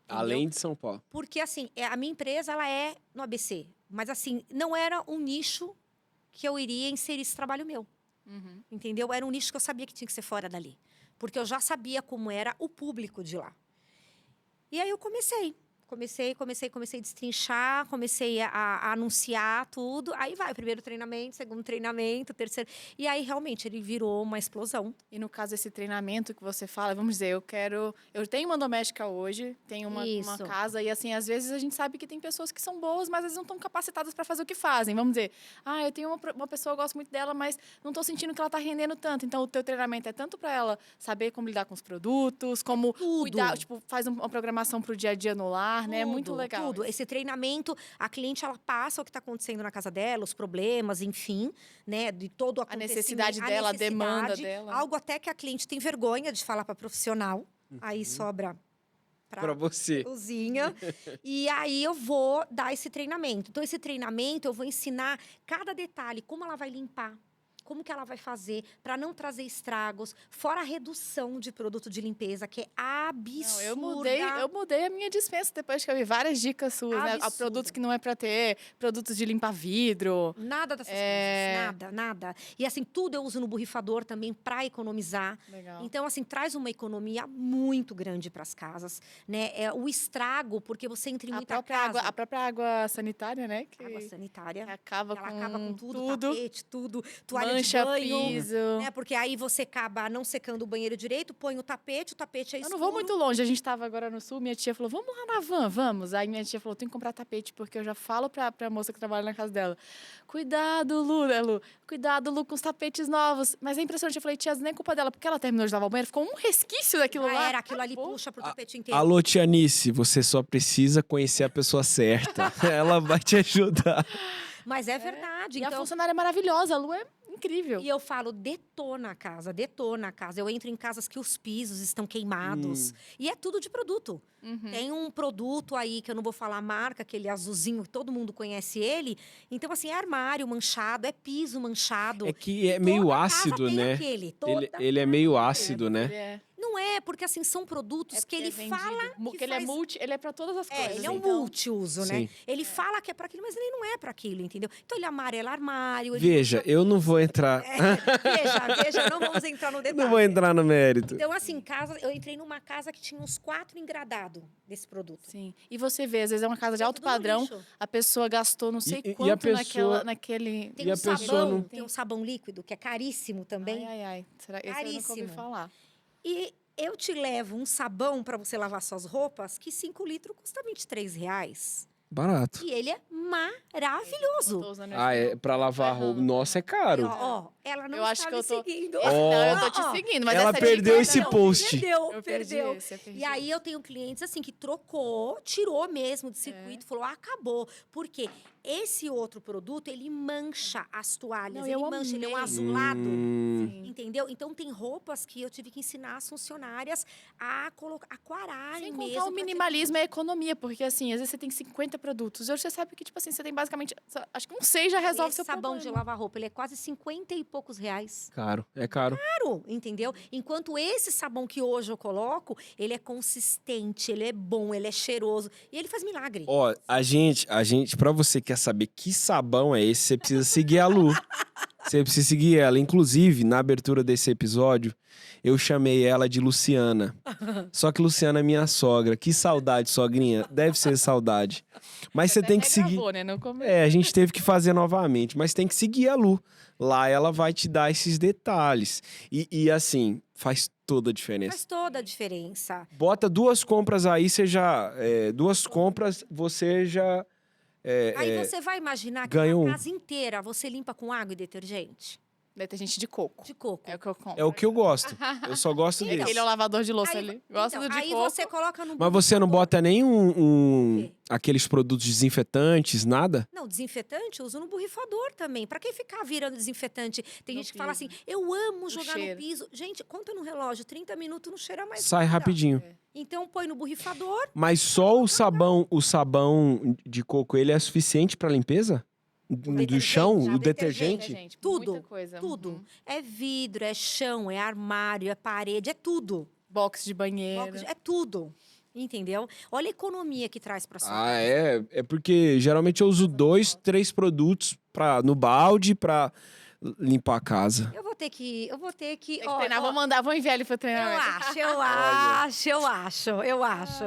Speaker 2: Além de São Paulo.
Speaker 3: Porque, assim, a minha empresa, ela é no ABC. Mas, assim, não era um nicho que eu iria inserir esse trabalho meu.
Speaker 1: Uhum.
Speaker 3: Entendeu? Era um nicho que eu sabia que tinha que ser fora dali. Porque eu já sabia como era o público de lá. E aí eu comecei a destrinchar, comecei a anunciar tudo. Aí vai, primeiro treinamento, segundo treinamento, terceiro. E aí, realmente, ele virou uma explosão.
Speaker 1: E no caso, esse treinamento que você fala, vamos dizer, eu tenho uma doméstica hoje, tenho uma
Speaker 3: Isso.
Speaker 1: casa, e assim, às vezes a gente sabe que tem pessoas que são boas, mas às vezes não estão capacitadas para fazer o que fazem. Vamos dizer, eu tenho uma pessoa, eu gosto muito dela, mas não estou sentindo que ela está rendendo tanto. Então, o teu treinamento é tanto para ela saber como lidar com os produtos, como cuidar, tipo, faz uma programação para o dia a dia no lar, né? É muito legal.
Speaker 3: Tudo. Esse treinamento, a cliente, ela passa o que está acontecendo na casa dela, os problemas, enfim, né? De todo o
Speaker 1: A
Speaker 3: acontecimento.
Speaker 1: necessidade dela, a demanda dela.
Speaker 3: Algo até que a cliente tem vergonha de falar para profissional. Aí sobra
Speaker 2: Para você.
Speaker 3: cozinha. E aí eu vou dar esse treinamento. Então, esse treinamento eu vou ensinar cada detalhe, como ela vai limpar. Como que ela vai fazer para não trazer estragos, fora a redução de produto de limpeza, que é absurda.
Speaker 1: Não, eu mudei a minha dispensa depois que eu vi várias dicas suas, né? Há produtos que não é para ter, produtos de limpar vidro.
Speaker 3: Nada dessas coisas, nada. E assim, tudo eu uso no borrifador também para economizar.
Speaker 1: Legal.
Speaker 3: Então, assim, traz uma economia muito grande para as casas, né? O estrago, porque você entra em muita casa.
Speaker 1: A própria água sanitária, né?
Speaker 3: Água sanitária.
Speaker 1: Que acaba
Speaker 3: com
Speaker 1: tudo.
Speaker 3: Tapete, tudo, toalha
Speaker 1: mancha,
Speaker 3: de banho,
Speaker 1: piso.
Speaker 3: né? Porque aí você acaba não secando o banheiro direito, põe o tapete é escuro.
Speaker 1: Eu não vou muito longe, a gente estava agora no sul, minha tia falou, vamos lá na van, vamos. Aí minha tia falou, tem que comprar tapete, porque eu já falo pra moça que trabalha na casa dela, cuidado, Lu, cuidado, Lu, com os tapetes novos. Mas é impressionante, eu falei, tia, nem é culpa dela, porque ela terminou de lavar o banheiro, ficou um resquício daquilo lá.
Speaker 3: Aquilo ali puxa pro tapete inteiro.
Speaker 2: Alô, Tianice, você só precisa conhecer a pessoa certa. Ela vai te ajudar.
Speaker 3: Mas é verdade.
Speaker 1: E a funcionária é maravilhosa, a Lu é incrível.
Speaker 3: E eu falo, detona a casa. Eu entro em casas que os pisos estão queimados. E é tudo de produto. Tem um produto aí, que eu não vou falar a marca, aquele azulzinho, que todo mundo conhece ele. Então, assim, é armário manchado, é piso manchado.
Speaker 2: É que é meio ácido, né? Ele é meio ácido, né?
Speaker 3: Não é, porque assim, são produtos que ele fala
Speaker 1: que ele é para todas as coisas.
Speaker 3: Ele é um multiuso, né? Ele fala que é para aquilo, mas ele não é para aquilo, entendeu? Então ele amarela armário.
Speaker 2: Veja, eu não vou entrar.
Speaker 3: Veja, não vamos entrar no detalhe.
Speaker 2: Não vou entrar no mérito.
Speaker 3: Então, assim, eu entrei numa casa que tinha uns 4 engradados desse produto.
Speaker 1: Sim. E você vê, às vezes é uma casa de alto padrão, a pessoa gastou não sei quanto naquele...
Speaker 3: Tem um sabão líquido, que é caríssimo também.
Speaker 1: Será? Esse eu nunca ouvi falar.
Speaker 3: E eu te levo um sabão para você lavar suas roupas, que 5 litros custa R$23.
Speaker 2: Barato.
Speaker 3: E ele é maravilhoso.
Speaker 2: É pra lavar roupa. Nossa, é caro.
Speaker 3: Ela não
Speaker 1: eu
Speaker 3: está me seguindo.
Speaker 1: Não, eu tô te seguindo, mas
Speaker 2: ela
Speaker 1: essa
Speaker 2: perdeu
Speaker 1: dica
Speaker 2: esse
Speaker 1: não.
Speaker 2: post.
Speaker 3: Perdeu. E aí eu tenho clientes assim que tirou mesmo de circuito, falou, acabou. Por quê? Esse outro produto, ele mancha as toalhas, ele é um azulado. Entendeu? Então tem roupas que eu tive que ensinar as funcionárias a aquararem mesmo.
Speaker 1: Sem contar o minimalismo e a economia, porque assim, às vezes você tem 50 produtos. Hoje você sabe que, tipo assim, você tem basicamente, acho que 6 já resolve seu problema.
Speaker 3: Esse sabão de lavar roupa, ele é quase 50 e poucos reais.
Speaker 2: Caro, é caro.
Speaker 3: Caro, entendeu? Enquanto esse sabão que hoje eu coloco, ele é consistente, ele é bom, ele é cheiroso e ele faz milagre.
Speaker 2: A gente, pra você que quer saber que sabão é esse, você precisa seguir a Lu. Você precisa seguir ela. Inclusive, na abertura desse episódio, eu chamei ela de Luciana. Só que Luciana é minha sogra. Que saudade, sogrinha. Deve ser saudade. Mas você tem que seguir.
Speaker 1: Gravou, né?
Speaker 2: A gente teve que fazer novamente. Mas tem que seguir a Lu. Lá ela vai te dar esses detalhes. E assim, faz toda a diferença.
Speaker 3: Faz toda a diferença.
Speaker 2: Bota 2 compras aí, você já... 2 compras, você já...
Speaker 3: Aí você vai imaginar que a casa inteira você limpa com água e detergente?
Speaker 1: Detergente de coco.
Speaker 3: De coco.
Speaker 1: É o que eu compro.
Speaker 2: É o que eu gosto. Eu só gosto
Speaker 3: Então,
Speaker 2: desse.
Speaker 1: Ele é o lavador de louça
Speaker 3: Aí-
Speaker 1: ali. Gosto
Speaker 3: então,
Speaker 1: do de
Speaker 3: aí
Speaker 1: coco.
Speaker 3: você coloca no
Speaker 2: Mas você não
Speaker 3: borrifador.
Speaker 2: bota nem
Speaker 3: quê?
Speaker 2: aqueles produtos desinfetantes, nada?
Speaker 3: Não, desinfetante eu uso no borrifador também. Pra que ficar virando desinfetante? Tem
Speaker 1: No
Speaker 3: gente que fala
Speaker 1: piso.
Speaker 3: assim, eu amo jogar
Speaker 1: cheiro.
Speaker 3: no piso. Gente, conta no relógio, 30 minutos não cheira mais
Speaker 2: Sai
Speaker 3: nada.
Speaker 2: rapidinho.
Speaker 3: Então põe no borrifador.
Speaker 2: Mas só o sabão de coco, ele é suficiente pra limpeza? Do
Speaker 3: detergente,
Speaker 2: chão,
Speaker 3: já
Speaker 2: o detergente?
Speaker 1: Gente,
Speaker 3: Tudo,
Speaker 1: muita coisa.
Speaker 3: tudo.
Speaker 1: Uhum.
Speaker 3: É vidro, é chão, é armário, é parede, é tudo.
Speaker 1: Box de banheiro.
Speaker 3: É tudo. Entendeu? Olha a economia que traz pra sua
Speaker 2: Ah,
Speaker 3: casa.
Speaker 2: é porque geralmente eu uso 2, 3 produtos no balde pra limpar a casa.
Speaker 3: Eu vou ter que.
Speaker 1: Tem que
Speaker 3: ó,
Speaker 1: treinar.
Speaker 3: ó,
Speaker 1: Vou enviar ele pro
Speaker 3: eu
Speaker 1: treinamento.
Speaker 3: acho.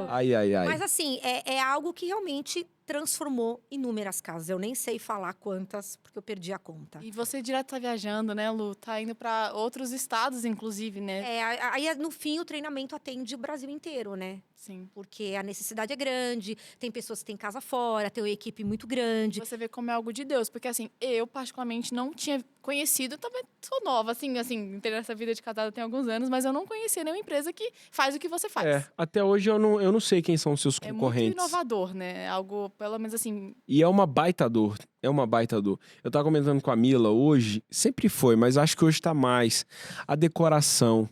Speaker 2: Ai, ai, ai.
Speaker 3: Mas assim, é algo que realmente transformou inúmeras casas. Eu nem sei falar quantas, porque eu perdi a conta.
Speaker 1: E você direto tá viajando, né, Lu? Tá indo pra outros estados, inclusive, né?
Speaker 3: Aí, no fim, o treinamento atende o Brasil inteiro, né?
Speaker 1: Sim.
Speaker 3: Porque a necessidade é grande, tem pessoas que têm casa fora, tem uma equipe muito grande.
Speaker 1: Você vê como é algo de Deus. Porque, assim, eu, particularmente, não tinha conhecido. Também sou nova, assim, entrei nessa vida de casada tem alguns anos. Mas eu não conhecia nenhuma empresa que faz o que você faz.
Speaker 2: É, até hoje eu não sei quem são os seus
Speaker 1: É muito
Speaker 2: concorrentes.
Speaker 1: inovador, né? Algo, pelo menos, assim...
Speaker 2: E é uma baita dor. É uma baita dor. Eu tava comentando com a Mila hoje, sempre foi, mas acho que hoje tá mais. A decoração,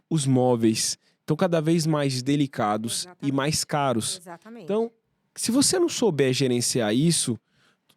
Speaker 2: os móveis estão cada vez mais delicados e
Speaker 3: Exatamente.
Speaker 2: mais caros.
Speaker 3: Exatamente.
Speaker 2: Então, se você não souber gerenciar isso,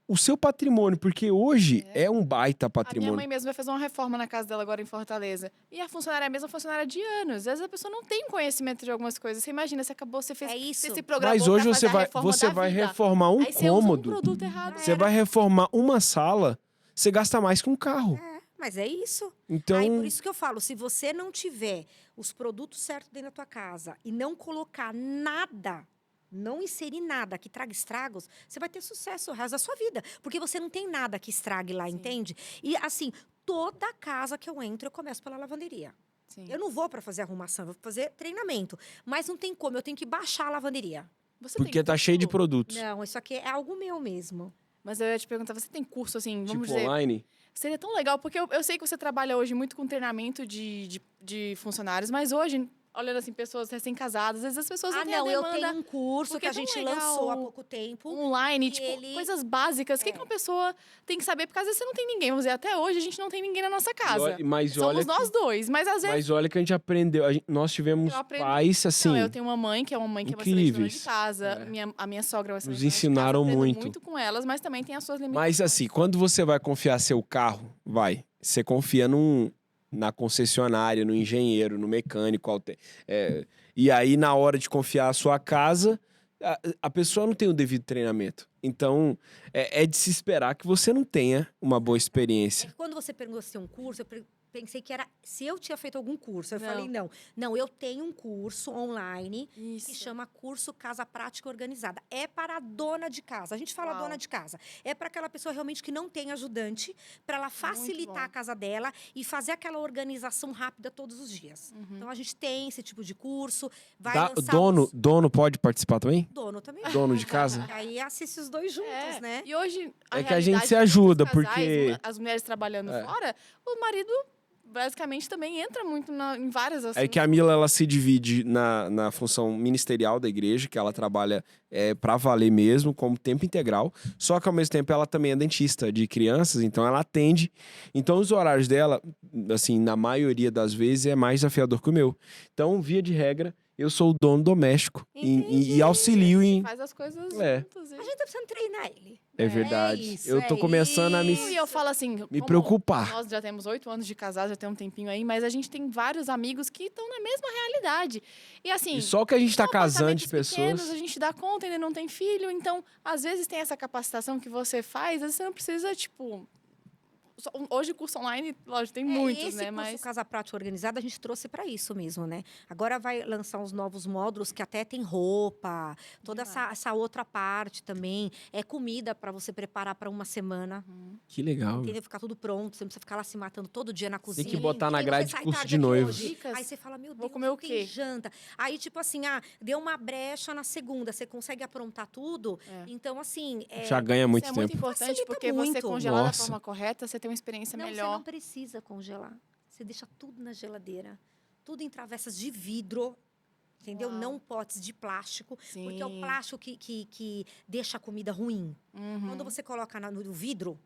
Speaker 2: o seu patrimônio, porque hoje é um baita
Speaker 1: A minha
Speaker 2: patrimônio.
Speaker 1: mãe mesmo vai fazer uma reforma na casa dela agora em Fortaleza. E a funcionária é a mesma funcionária de anos. Às vezes a pessoa não tem conhecimento de algumas coisas. Você imagina, você fez
Speaker 3: É isso.
Speaker 1: você se programou
Speaker 2: Mas hoje
Speaker 1: pra
Speaker 2: você
Speaker 1: fazer a
Speaker 2: vai,
Speaker 1: reforma
Speaker 2: você
Speaker 1: da
Speaker 2: vai
Speaker 1: vida.
Speaker 2: reformar um
Speaker 1: Aí você usa um
Speaker 2: cômodo,
Speaker 1: produto errado.
Speaker 2: você vai reformar uma sala, você gasta mais que um carro.
Speaker 3: Mas é isso.
Speaker 2: Então,
Speaker 3: Aí, por isso que eu falo, se você não tiver os produtos certos dentro da tua casa e não colocar nada, não inserir nada que traga estragos, você vai ter sucesso o resto da sua vida. Porque você não tem nada que estrague lá, entende? E assim, toda casa que eu entro, eu começo pela lavanderia.
Speaker 1: Sim.
Speaker 3: Eu não vou para fazer arrumação, eu vou fazer treinamento. Mas não tem como, eu tenho que baixar a lavanderia.
Speaker 1: Você
Speaker 2: porque
Speaker 1: tem
Speaker 2: tá
Speaker 1: curso?
Speaker 2: cheio de produtos.
Speaker 3: Não, isso aqui é algo meu mesmo.
Speaker 1: Mas eu ia te perguntar, você tem curso, assim,
Speaker 2: Tipo
Speaker 1: vamos dizer...
Speaker 2: online.
Speaker 1: Seria tão legal, porque eu sei que você trabalha hoje muito com treinamento de funcionários, mas hoje, olhando assim, pessoas recém-casadas, às vezes as pessoas não têm a
Speaker 3: eu
Speaker 1: demanda
Speaker 3: tenho um curso
Speaker 1: porque
Speaker 3: que a
Speaker 1: é tão
Speaker 3: gente
Speaker 1: legal
Speaker 3: lançou há pouco tempo.
Speaker 1: online,
Speaker 3: E
Speaker 1: tipo,
Speaker 3: ele-
Speaker 1: coisas básicas. O que uma pessoa tem que saber? Porque às vezes você não tem ninguém. Vamos dizer, até hoje a gente não tem ninguém na nossa casa.
Speaker 2: Mas olha
Speaker 1: Somos nós dois, mas às vezes...
Speaker 2: Mas olha que a gente aprendeu. Nós tivemos
Speaker 1: Eu aprendi-
Speaker 2: pais, assim,
Speaker 1: Não, eu tenho uma mãe que é uma excelente dona
Speaker 2: incríveis.
Speaker 1: de casa.
Speaker 2: É.
Speaker 1: A minha sogra é uma excelente
Speaker 2: Nos
Speaker 1: dona de casa.
Speaker 2: ensinaram
Speaker 1: Aprendo
Speaker 2: muito.
Speaker 1: muito com elas, mas também tem as suas limitações.
Speaker 2: Mas assim, quando você vai confiar seu carro, você confia na concessionária, no engenheiro, no mecânico. E aí, na hora de confiar a sua casa, a pessoa não tem o devido treinamento. Então, é de se esperar que você não tenha uma boa experiência.
Speaker 3: Quando você perguntou se tem um curso, eu pensei que era se eu tinha feito algum curso. Eu
Speaker 1: Não.
Speaker 3: falei, não. Não, eu tenho um curso online
Speaker 1: Isso.
Speaker 3: que chama Curso Casa Prática Organizada. É para a dona de casa. A gente fala
Speaker 1: Uau.
Speaker 3: dona de casa. É para aquela pessoa realmente que não tem ajudante, para ela facilitar
Speaker 1: bom.
Speaker 3: a casa dela e fazer aquela organização rápida todos os dias. Então, a gente tem esse tipo de curso. Vai lançar
Speaker 2: Dono pode participar também?
Speaker 3: Dono também.
Speaker 2: Dono de casa?
Speaker 3: Aí assiste os dois juntos, né?
Speaker 1: E hoje,
Speaker 2: É que a gente
Speaker 1: realidade
Speaker 2: se
Speaker 1: de muitos
Speaker 2: ajuda,
Speaker 1: casais,
Speaker 2: porque-
Speaker 1: as mulheres trabalhando fora, o marido basicamente também entra muito em várias ações.
Speaker 2: É que a Mila, ela se divide na função ministerial da igreja, que ela trabalha pra valer mesmo, como tempo integral. Só que, ao mesmo tempo, ela também é dentista de crianças, então ela atende. Então, os horários dela, assim, na maioria das vezes, é mais desafiador que o meu. Então, via de regra, eu sou o dono doméstico e auxilio em...
Speaker 1: Faz as coisas
Speaker 2: É.
Speaker 1: juntos.
Speaker 3: A gente tá precisando treinar ele.
Speaker 2: É verdade.
Speaker 3: isso,
Speaker 2: Eu tô
Speaker 3: é
Speaker 2: começando a
Speaker 3: isso.
Speaker 1: E eu falo assim...
Speaker 2: me
Speaker 1: como
Speaker 2: preocupar.
Speaker 1: Nós já temos 8 anos de casado, já tem um tempinho aí, mas a gente tem vários amigos que estão na mesma realidade. E assim...
Speaker 2: E só que a gente tá
Speaker 1: são
Speaker 2: casando de
Speaker 1: apartamentos pequenos,
Speaker 2: pessoas...
Speaker 1: a gente dá conta, ainda não tem filho, então, às vezes tem essa capacitação que você faz, às vezes você não precisa, tipo... Hoje, curso online, lógico, tem muitos,
Speaker 3: esse
Speaker 1: né?
Speaker 3: curso
Speaker 1: Mas
Speaker 3: Casa Prática Organizada a gente trouxe para isso mesmo, né? Agora vai lançar uns novos módulos que até tem roupa, toda essa outra parte também. É comida para você preparar para uma semana.
Speaker 2: Que legal.
Speaker 3: Entendeu? Ficar tudo pronto, você não precisa ficar lá se matando todo dia na cozinha.
Speaker 2: que botar na
Speaker 3: Aí você
Speaker 2: grade
Speaker 3: sai
Speaker 2: curso
Speaker 3: tarde
Speaker 2: de
Speaker 3: aqui
Speaker 2: noivo.
Speaker 3: hoje.
Speaker 1: Dicas.
Speaker 3: Aí você fala, meu Deus,
Speaker 1: Vou comer o
Speaker 3: tem
Speaker 1: quê?
Speaker 3: janta. Aí, tipo assim, deu uma brecha na segunda, você consegue aprontar tudo. Então, assim...
Speaker 2: Já ganha muito
Speaker 1: isso é muito
Speaker 2: tempo.
Speaker 1: importante,
Speaker 3: Facilita
Speaker 1: porque você
Speaker 3: muito.
Speaker 1: congelar da
Speaker 2: Nossa.
Speaker 1: forma correta, você ter uma experiência
Speaker 3: Não, você
Speaker 1: melhor.
Speaker 3: não precisa congelar. Você deixa tudo na geladeira. Tudo em travessas de vidro, entendeu?
Speaker 1: Uau.
Speaker 3: Não potes de plástico.
Speaker 1: Sim.
Speaker 3: Porque é o plástico que deixa a comida ruim. Quando você coloca no vidro,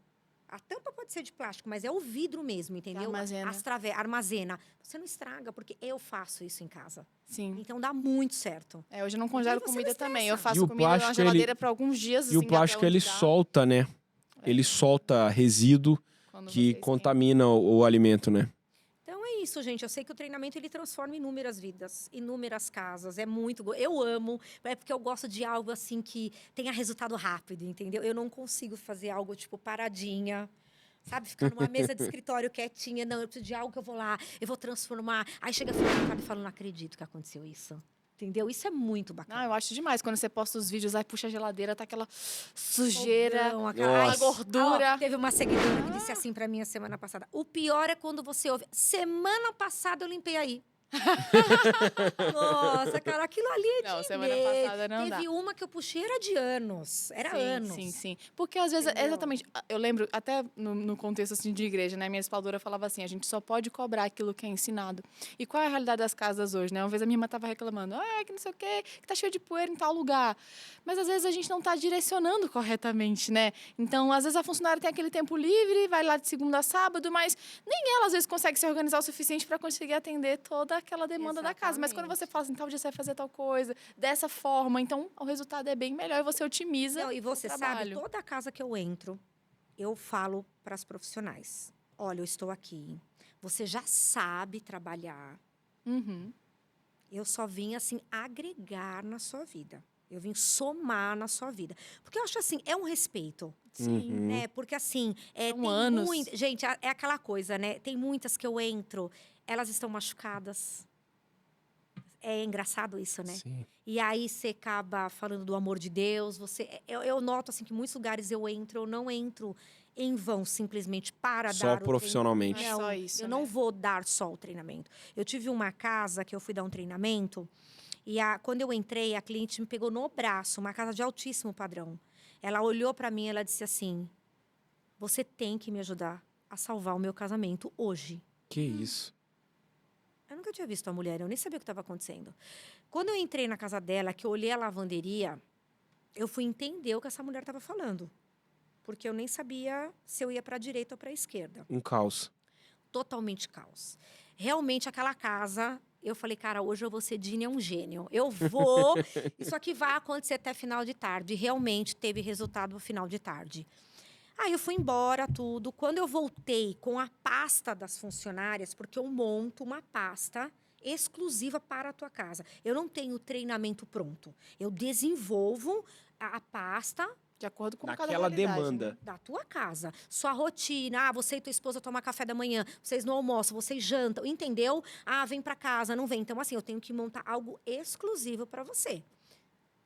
Speaker 3: a tampa pode ser de plástico, mas é o vidro mesmo, entendeu?
Speaker 1: Armazena.
Speaker 3: Armazena. Você não estraga, porque eu faço isso em casa.
Speaker 1: Sim.
Speaker 3: Então dá muito certo.
Speaker 1: Hoje eu não congelo
Speaker 3: você não
Speaker 1: comida também. Eu
Speaker 3: estressa.
Speaker 1: faço
Speaker 2: E o
Speaker 1: comida na
Speaker 2: plástico,
Speaker 1: geladeira para alguns dias.
Speaker 2: E o
Speaker 1: assim,
Speaker 2: plástico,
Speaker 1: até
Speaker 2: ele
Speaker 1: onde dá,
Speaker 2: solta, né? Ele solta resíduo
Speaker 1: quando
Speaker 2: que
Speaker 1: você esquenta.
Speaker 2: contamina o alimento, né?
Speaker 3: Então é isso, gente. Eu sei que o treinamento ele transforma inúmeras vidas, inúmeras casas. É muito. Eu amo, é porque eu gosto de algo assim que tenha resultado rápido, entendeu? Eu não consigo fazer algo tipo paradinha. Sabe, ficar numa mesa de escritório quietinha. Não, eu preciso de algo que eu vou lá, eu vou transformar. Aí chega no mercado e fala, não acredito que aconteceu isso. Entendeu? Isso é muito bacana.
Speaker 1: Não, eu acho demais. Quando você posta os vídeos, aí puxa a geladeira, tá aquela sujeira,
Speaker 3: Fogão,
Speaker 1: aquela
Speaker 2: Nossa.
Speaker 1: gordura.
Speaker 3: Ó, teve uma seguidora que disse assim pra mim a semana passada. O pior é quando você ouve. Semana passada eu limpei aí. Nossa, cara, aquilo ali é
Speaker 1: Não,
Speaker 3: de
Speaker 1: semana
Speaker 3: mês.
Speaker 1: passada não
Speaker 3: Teve
Speaker 1: dá.
Speaker 3: uma que eu puxei, era de anos. Era
Speaker 1: Sim,
Speaker 3: anos.
Speaker 1: sim, sim. Porque às vezes,
Speaker 3: Entendeu?
Speaker 1: exatamente, eu lembro, até no contexto assim, de igreja, né? Minha espaldora falava assim, a gente só pode cobrar aquilo que é ensinado. E qual é a realidade das casas hoje, né? Uma vez a minha irmã estava reclamando, que não sei o quê, que tá cheio de poeira em tal lugar. Mas às vezes a gente não tá direcionando corretamente, né? Então, às vezes a funcionária tem aquele tempo livre, vai lá de segunda a sábado, mas nem ela às vezes consegue se organizar o suficiente para conseguir atender toda aquela demanda da casa. Mas quando você fala assim, tal dia você vai fazer tal coisa, dessa forma, então o resultado é bem melhor e você otimiza
Speaker 3: Não, e você
Speaker 1: o
Speaker 3: sabe,
Speaker 1: trabalho.
Speaker 3: toda casa que eu entro, eu falo para as profissionais: olha, eu estou aqui. Você já sabe trabalhar.
Speaker 1: Uhum.
Speaker 3: Eu só vim, assim, agregar na sua vida. Eu vim somar na sua vida. Porque eu acho assim, é um respeito.
Speaker 1: Sim.
Speaker 3: Né? Porque assim,
Speaker 1: São
Speaker 3: tem
Speaker 1: anos.
Speaker 3: Gente, é aquela coisa, né? Tem muitas que eu entro, elas estão machucadas. É engraçado isso, né?
Speaker 2: Sim.
Speaker 3: E aí você acaba falando do amor de Deus. Eu noto assim que em muitos lugares eu não entro em vão simplesmente para
Speaker 2: Só
Speaker 3: dar o
Speaker 2: profissionalmente.
Speaker 3: treinamento.
Speaker 1: Não é
Speaker 3: Não,
Speaker 1: só isso,
Speaker 3: eu
Speaker 1: né?
Speaker 3: não vou dar só o treinamento. Eu tive uma casa que eu fui dar um treinamento e quando eu entrei, a cliente me pegou no braço, uma casa de altíssimo padrão. Ela olhou para mim e ela disse assim: você tem que me ajudar a salvar o meu casamento hoje.
Speaker 2: Que isso?
Speaker 3: Eu nunca tinha visto a mulher, eu nem sabia o que estava acontecendo. Quando eu entrei na casa dela, que eu olhei a lavanderia, eu fui entender o que essa mulher estava falando. Porque eu nem sabia se eu ia para a direita ou para a esquerda.
Speaker 2: Um caos.
Speaker 3: Totalmente caos. Realmente, aquela casa, eu falei, cara, hoje eu vou ser Dini é um gênio. Eu vou, isso aqui vai acontecer até final de tarde. E realmente teve resultado no final de tarde. Aí eu fui embora, tudo. Quando eu voltei com a pasta das funcionárias, porque eu monto uma pasta exclusiva para a tua casa. Eu não tenho treinamento pronto. Eu desenvolvo a pasta
Speaker 1: De acordo com cada
Speaker 2: Naquela
Speaker 1: realidade,
Speaker 2: demanda.
Speaker 1: né?
Speaker 3: da tua casa. Sua rotina. Você e tua esposa tomam café da manhã. Vocês não almoçam, vocês jantam. Entendeu? Vem para casa, não vem. Então, assim, eu tenho que montar algo exclusivo para você.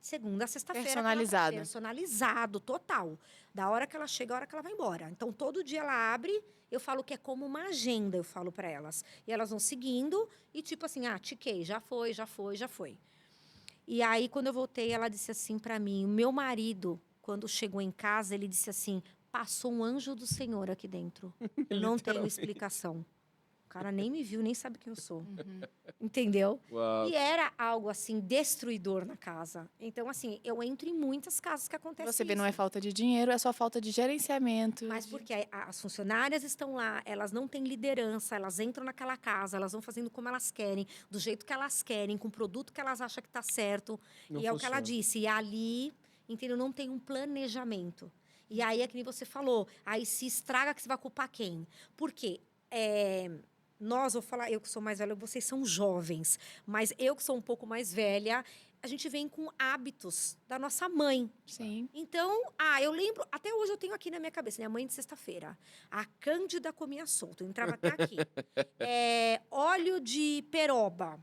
Speaker 3: Segunda a sexta-feira.
Speaker 1: Personalizado.
Speaker 3: Personalizado, total. Da hora que ela chega, a hora que ela vai embora. Então, todo dia ela abre, eu falo que é como uma agenda, eu falo para elas. E elas vão seguindo e tipo assim, tiquei, já foi, já foi, já foi. E aí, quando eu voltei, ela disse assim para mim, o meu marido, quando chegou em casa, ele disse assim, passou um anjo do Senhor aqui dentro. Eu não tenho explicação. O cara nem me viu, nem sabe quem eu sou. Entendeu?
Speaker 2: Uau.
Speaker 3: E era algo, assim, destruidor na casa. Então, assim, eu entro em muitas casas que acontece
Speaker 1: Você vê,
Speaker 3: isso.
Speaker 1: não é falta de dinheiro, é só falta de gerenciamento.
Speaker 3: Mas porque as funcionárias estão lá, elas não têm liderança, elas entram naquela casa, elas vão fazendo como elas querem, do jeito que elas querem, com o produto que elas acham que está certo.
Speaker 2: Não
Speaker 3: e é o que ela
Speaker 2: funciona.
Speaker 3: disse. E ali, entendeu? Não tem um planejamento. E aí é que nem você falou. Aí se estraga, que você vai culpar quem? Por quê? Nós, vou falar, eu que sou mais velha, vocês são jovens, mas eu que sou um pouco mais velha, a gente vem com hábitos da nossa mãe.
Speaker 1: Sim.
Speaker 3: Então, eu lembro, até hoje eu tenho aqui na minha cabeça, minha mãe de sexta-feira, a Cândida comia solto, eu entrava até aqui. Óleo de peroba.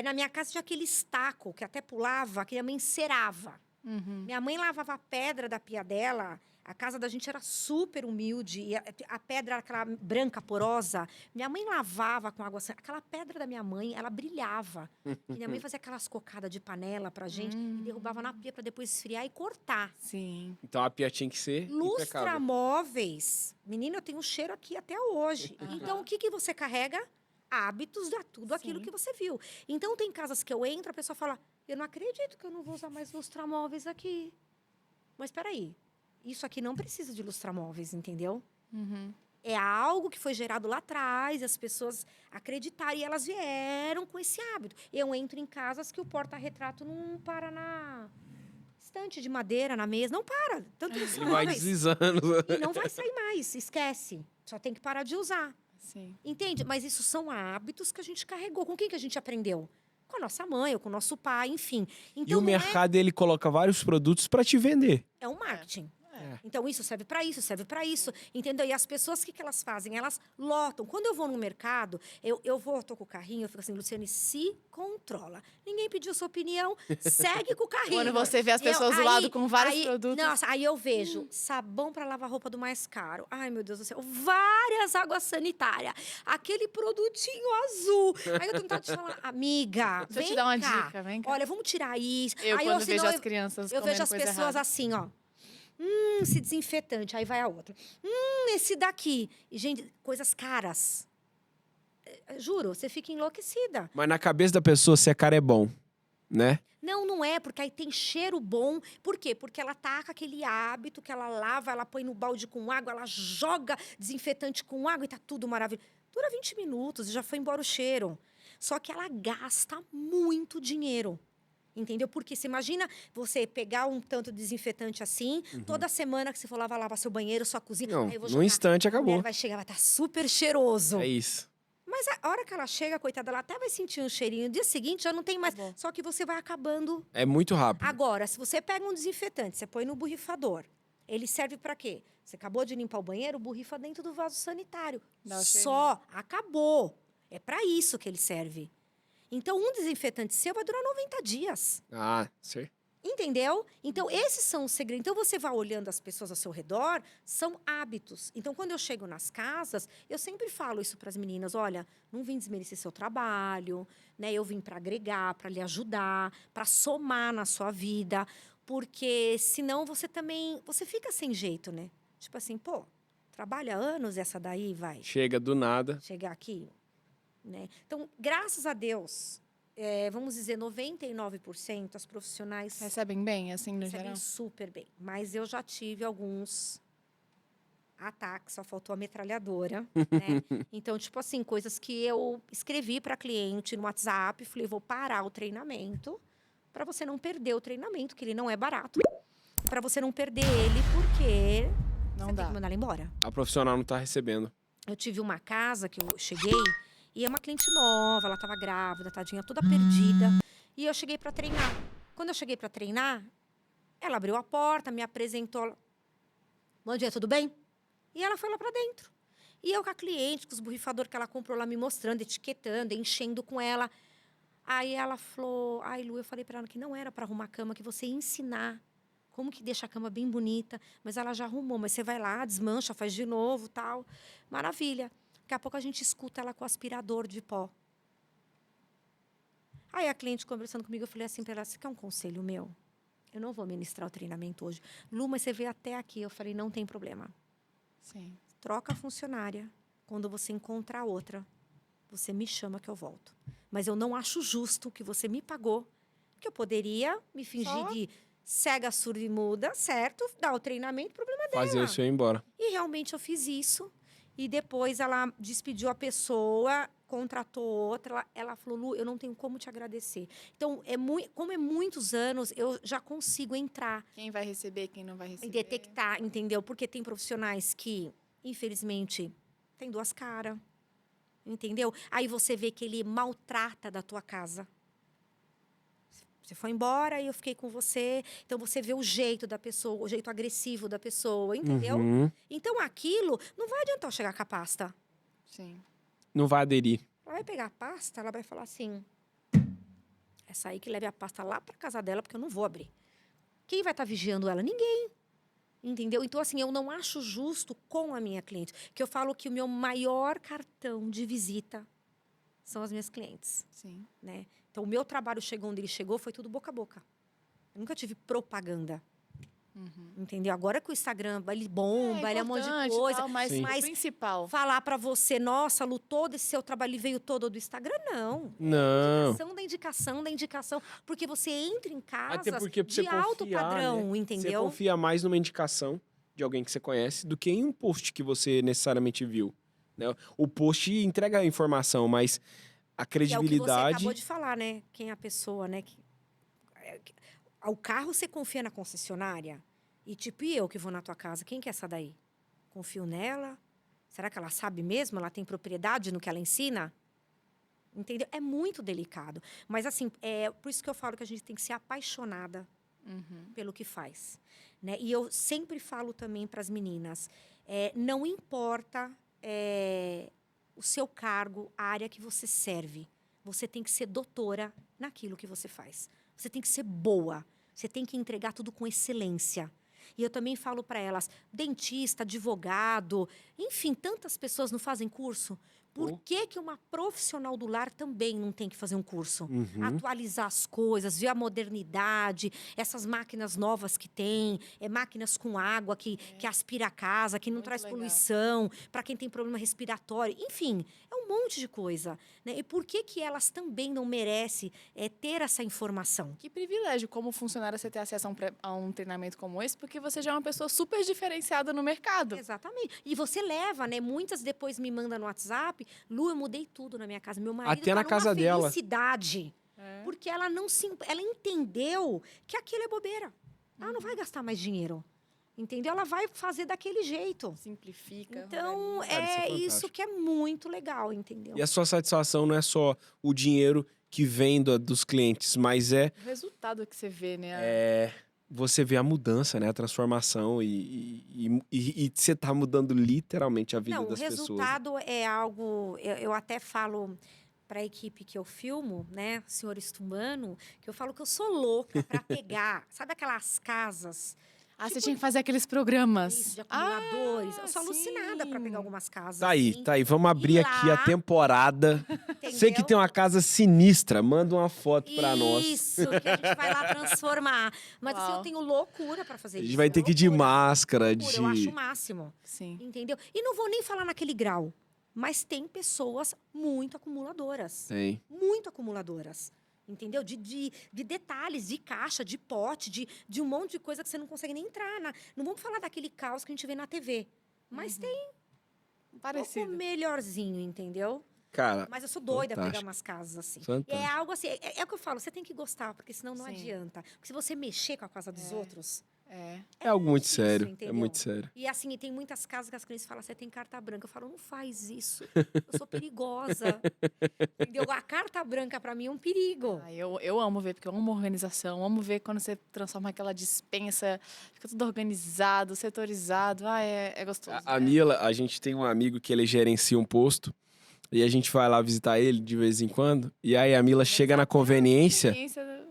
Speaker 3: Na minha casa tinha aquele estaco que até pulava, que a mãe encerava.
Speaker 1: Uhum.
Speaker 3: Minha mãe lavava a pedra da pia dela, A casa da gente era super humilde. E a pedra era aquela branca, porosa. Minha mãe lavava com água... Aquela pedra da minha mãe, ela brilhava. E minha mãe fazia aquelas cocadas de panela pra gente e derrubava na pia pra depois esfriar e cortar.
Speaker 1: Sim.
Speaker 2: Então a pia tinha que ser impecável.
Speaker 3: Lustramóveis. Menina, eu tenho um cheiro aqui até hoje. Então, o que, que você carrega? Hábitos de tudo aquilo
Speaker 1: Sim.
Speaker 3: que você viu. Então, tem casas que eu entro, a pessoa fala, eu não acredito que eu não vou usar mais lustramóveis aqui. Mas, peraí, isso aqui não precisa de lustramóveis, entendeu?
Speaker 1: Uhum.
Speaker 3: É algo que foi gerado lá atrás, as pessoas acreditaram e elas vieram com esse hábito. Eu entro em casas que o porta-retrato não para na estante de madeira, na mesa, não para. Tanto
Speaker 2: Ele vai
Speaker 3: lustramóveis.
Speaker 2: deslizando.
Speaker 3: E não vai sair mais, esquece. Só tem que parar de usar.
Speaker 1: Sim.
Speaker 3: Entende? Mas isso são hábitos que a gente carregou. Com quem que a gente aprendeu? Com a nossa mãe ou com o nosso pai, enfim. Então,
Speaker 2: E o
Speaker 3: não
Speaker 2: mercado, ele coloca vários produtos para te vender.
Speaker 3: é um marketing.
Speaker 1: É.
Speaker 3: Então, isso serve para isso, serve para isso. Entendeu? E as pessoas, o que elas fazem? Elas lotam. Quando eu vou no mercado, eu tô com o carrinho, eu fico assim, Luciane, se controla. Ninguém pediu sua opinião, segue com o carrinho.
Speaker 1: Quando você vê as pessoas do lado com vários produtos.
Speaker 3: Nossa, aí eu vejo sabão para lavar roupa do mais caro. Ai, meu Deus do céu. Várias águas sanitárias. Aquele produtinho azul. Aí eu tenho vontade de falar, amiga,
Speaker 1: Deixa eu
Speaker 3: vem
Speaker 1: te dar uma
Speaker 3: cá.
Speaker 1: dica, vem cá.
Speaker 3: Olha, vamos tirar isso.
Speaker 1: Eu,
Speaker 3: Aí
Speaker 1: quando
Speaker 3: senão
Speaker 1: vejo as crianças
Speaker 3: eu
Speaker 1: comendo
Speaker 3: vejo as
Speaker 1: coisa
Speaker 3: pessoas
Speaker 1: errada.
Speaker 3: assim, ó. Esse desinfetante. Aí vai a outra. Esse daqui. E, gente, coisas caras. Juro, você fica enlouquecida.
Speaker 2: Mas na cabeça da pessoa, se é cara é bom, né?
Speaker 3: Não, não é, porque aí tem cheiro bom. Por quê? Porque ela tá com aquele hábito que ela lava, ela põe no balde com água, ela joga desinfetante com água e tá tudo maravilhoso. Dura 20 minutos e já foi embora o cheiro. Só que ela gasta muito dinheiro. Entendeu? Porque você imagina você pegar um tanto de desinfetante assim, toda semana que você for lavar seu banheiro, sua cozinha.
Speaker 2: Não,
Speaker 3: aí eu vou
Speaker 2: num
Speaker 3: jogar.
Speaker 2: instante
Speaker 3: A mulher
Speaker 2: acabou.
Speaker 3: vai chegar, vai estar super cheiroso.
Speaker 2: É isso.
Speaker 3: Mas a hora que ela chega, coitada, ela até vai sentir um cheirinho. No dia seguinte já não tem mais.
Speaker 1: Acabou.
Speaker 3: Só que você vai acabando.
Speaker 2: É muito rápido.
Speaker 3: Agora, se você pega um desinfetante, você põe no borrifador, ele serve para quê? Você acabou de limpar o banheiro, borrifa dentro do vaso sanitário.
Speaker 1: Dá o
Speaker 3: Só, acabou. É para isso que ele serve. Então, um desinfetante seu vai durar 90 dias.
Speaker 2: Ah, certo.
Speaker 3: Entendeu? Então, esses são os segredos. Então, você vai olhando as pessoas ao seu redor, são hábitos. Então, quando eu chego nas casas, eu sempre falo isso para as meninas. Olha, não vim desmerecer seu trabalho, né? Eu vim para agregar, para lhe ajudar, para somar na sua vida. Porque, senão, você também... Você fica sem jeito, né? Tipo assim, pô, trabalha anos essa daí, vai
Speaker 2: Chega do nada.
Speaker 3: chegar aqui, né? Então, graças a Deus, vamos dizer, 99% as profissionais
Speaker 1: Recebem bem, assim, no
Speaker 3: recebem
Speaker 1: geral?
Speaker 3: super bem. Mas eu já tive alguns ataques, só faltou a metralhadora, né? Então, tipo assim, coisas que eu escrevi para cliente no WhatsApp, falei, vou parar o treinamento para você não perder o treinamento, que ele não é barato, para você não perder ele, porque
Speaker 1: Não
Speaker 3: você
Speaker 1: dá.
Speaker 3: tem que mandar ele embora.
Speaker 2: A profissional não tá recebendo.
Speaker 3: Eu tive uma casa que eu cheguei e é uma cliente nova, ela estava grávida, tadinha, toda perdida. E eu cheguei para treinar. Quando eu cheguei para treinar, ela abriu a porta, me apresentou. Bom dia, tudo bem? E ela foi lá para dentro. E eu com a cliente, com os borrifadores que ela comprou lá, me mostrando, etiquetando, enchendo com ela. Aí ela falou, ai, Lu, eu falei para ela que não era para arrumar a cama, que você ia ensinar como que deixa a cama bem bonita. Mas ela já arrumou, mas você vai lá, desmancha, faz de novo, tal. Maravilha. Daqui a pouco a gente escuta ela com o aspirador de pó. Aí a cliente conversando comigo, eu falei assim para ela, você quer um conselho meu? Eu não vou ministrar o treinamento hoje. Lu, mas você veio até aqui. Eu falei, não tem problema.
Speaker 1: Sim.
Speaker 3: Troca a funcionária. Quando você encontrar outra, você me chama que eu volto. Mas eu não acho justo que você me pagou, que eu poderia me fingir
Speaker 1: Só?
Speaker 3: de cega, surda e muda, certo? Dar o treinamento, problema dela.
Speaker 2: Fazer o seu ir embora.
Speaker 3: E realmente eu fiz isso. E depois ela despediu a pessoa, contratou outra. Ela falou, Lu, eu não tenho como te agradecer. Então, como é muitos anos, eu já consigo entrar
Speaker 1: Quem vai receber, quem não vai
Speaker 3: e
Speaker 1: receber.
Speaker 3: detectar, entendeu? Porque tem profissionais que, infelizmente, têm duas caras. Entendeu? Aí você vê que ele maltrata da tua casa. Você foi embora e eu fiquei com você. Então, você vê o jeito da pessoa, o jeito agressivo da pessoa, entendeu?
Speaker 2: Uhum.
Speaker 3: Então, aquilo, não vai adiantar eu chegar com a pasta.
Speaker 1: Sim.
Speaker 2: Não vai aderir.
Speaker 3: Ela vai pegar a pasta, ela vai falar assim, essa aí que leve a pasta lá para casa dela, porque eu não vou abrir. Quem vai estar vigiando ela? Ninguém. Entendeu? Então, assim, eu não acho justo com a minha cliente. Que eu falo que o meu maior cartão de visita são as minhas clientes,
Speaker 1: Sim.
Speaker 3: né? Então, o meu trabalho chegou onde ele chegou, foi tudo boca a boca. Eu nunca tive propaganda. Entendeu? Agora que o Instagram, ele bomba, ele é um monte de
Speaker 1: importante e
Speaker 3: coisa.
Speaker 1: tal, mas
Speaker 2: Sim.
Speaker 1: o principal.
Speaker 3: Falar pra você, nossa, Lu, todo esse seu trabalho veio todo do Instagram, não.
Speaker 2: Não.
Speaker 3: Indicação da indicação da indicação. Porque você entra em
Speaker 2: Até
Speaker 3: casas
Speaker 2: porque pra você
Speaker 3: de alto
Speaker 2: confiar,
Speaker 3: padrão,
Speaker 2: né? Você
Speaker 3: entendeu?
Speaker 2: confia mais numa indicação de alguém que você conhece do que em um post que você necessariamente viu, né? O post entrega a informação, mas a
Speaker 3: Que é o que você
Speaker 2: credibilidade...
Speaker 3: acabou de falar, né? Quem é a pessoa, né? O carro você confia na concessionária? E tipo, e eu que vou na tua casa? Quem que é essa daí? Confio nela? Será que ela sabe mesmo? Ela tem propriedade no que ela ensina? Entendeu? É muito delicado. Mas, assim, é por isso que eu falo que a gente tem que ser apaixonada pelo que faz. Né? E eu sempre falo também para as meninas, não importa o seu cargo, a área que você serve. Você tem que ser doutora naquilo que você faz. Você tem que ser boa. Você tem que entregar tudo com excelência. E eu também falo para elas, dentista, advogado, enfim, tantas pessoas não fazem curso. Por que que uma profissional do lar também não tem que fazer um curso? Atualizar as coisas, ver a modernidade, essas máquinas novas que tem, máquinas com água que aspira a casa, que não
Speaker 1: Muito
Speaker 3: traz
Speaker 1: legal.
Speaker 3: poluição, para quem tem problema respiratório, enfim, é um monte de coisa. Né? E por que que elas também não merecem ter essa informação?
Speaker 1: Que privilégio como funcionária você ter acesso a um treinamento como esse, porque você já é uma pessoa super diferenciada no mercado.
Speaker 3: Exatamente. E você leva, né? Muitas depois me mandam no WhatsApp, Lu, eu mudei tudo na minha casa. Meu marido
Speaker 2: Até na
Speaker 3: tá numa
Speaker 2: casa dela.
Speaker 3: felicidade. Porque ela não ela entendeu que aquilo é bobeira. Ela não vai gastar mais dinheiro. Entendeu? Ela vai fazer daquele jeito.
Speaker 1: Simplifica.
Speaker 3: Então,
Speaker 1: organiza.
Speaker 2: Cara, isso é
Speaker 3: isso
Speaker 2: fantástico.
Speaker 3: que é muito legal, entendeu?
Speaker 2: E a sua satisfação não é só o dinheiro que vem dos clientes, mas
Speaker 1: O resultado que você vê, né?
Speaker 2: você vê a mudança, né? A transformação e você tá mudando literalmente a vida
Speaker 3: Não, o
Speaker 2: das pessoas.
Speaker 3: resultado é algo. Eu até falo para a equipe que eu filmo, né, senhor Estumano, que eu falo que eu sou louca para pegar, sabe aquelas casas
Speaker 1: Você tinha que fazer aqueles programas.
Speaker 3: isso, de acumuladores? Eu sou
Speaker 1: sim.
Speaker 3: alucinada para pegar algumas casas.
Speaker 2: Tá aí,
Speaker 3: assim,
Speaker 2: tá aí. Vamos abrir
Speaker 3: e
Speaker 2: aqui a
Speaker 3: lá,
Speaker 2: temporada. Você que
Speaker 3: entendeu?
Speaker 2: tem uma casa sinistra, manda uma foto pra nós.
Speaker 3: Isso, que a gente vai lá transformar. Mas assim, eu
Speaker 1: Uau.
Speaker 3: tenho loucura para fazer
Speaker 2: A
Speaker 3: isso.
Speaker 2: gente vai ter que ir de
Speaker 3: loucura.
Speaker 2: máscara,
Speaker 3: Loucura, eu acho o máximo.
Speaker 1: Sim.
Speaker 3: Entendeu? E não vou nem falar naquele grau. Mas tem pessoas muito acumuladoras.
Speaker 2: Tem.
Speaker 3: Muito acumuladoras. Entendeu? De detalhes, de caixa, de pote, de um monte de coisa que você não consegue nem entrar. Não vamos falar daquele caos que a gente vê na TV. Mas tem um pouco
Speaker 1: Parecido.
Speaker 3: melhorzinho, entendeu?
Speaker 2: Cara,
Speaker 3: Mas eu sou doida pra pegar
Speaker 2: fantástico.
Speaker 3: umas casas assim. E
Speaker 2: Fantástico.
Speaker 3: é algo assim, é o que eu falo, você tem que gostar, porque senão não
Speaker 1: Sim.
Speaker 3: adianta. Porque se você mexer com a casa dos outros,
Speaker 2: É algo muito
Speaker 3: isso,
Speaker 2: sério. É
Speaker 3: entendeu?
Speaker 2: muito sério.
Speaker 3: E assim, e tem muitas casas que as clientes falam, você tem carta branca. Eu falo, não faz isso. Eu sou perigosa. Entendeu? A carta branca pra mim é um perigo.
Speaker 1: Eu amo ver, porque eu amo organização. Amo ver quando você transforma aquela despensa, fica tudo organizado, setorizado. É gostoso.
Speaker 2: A Mila, a gente tem um amigo que ele gerencia um posto. E a gente vai lá visitar ele de vez em quando. E aí a Mila chega na conveniência,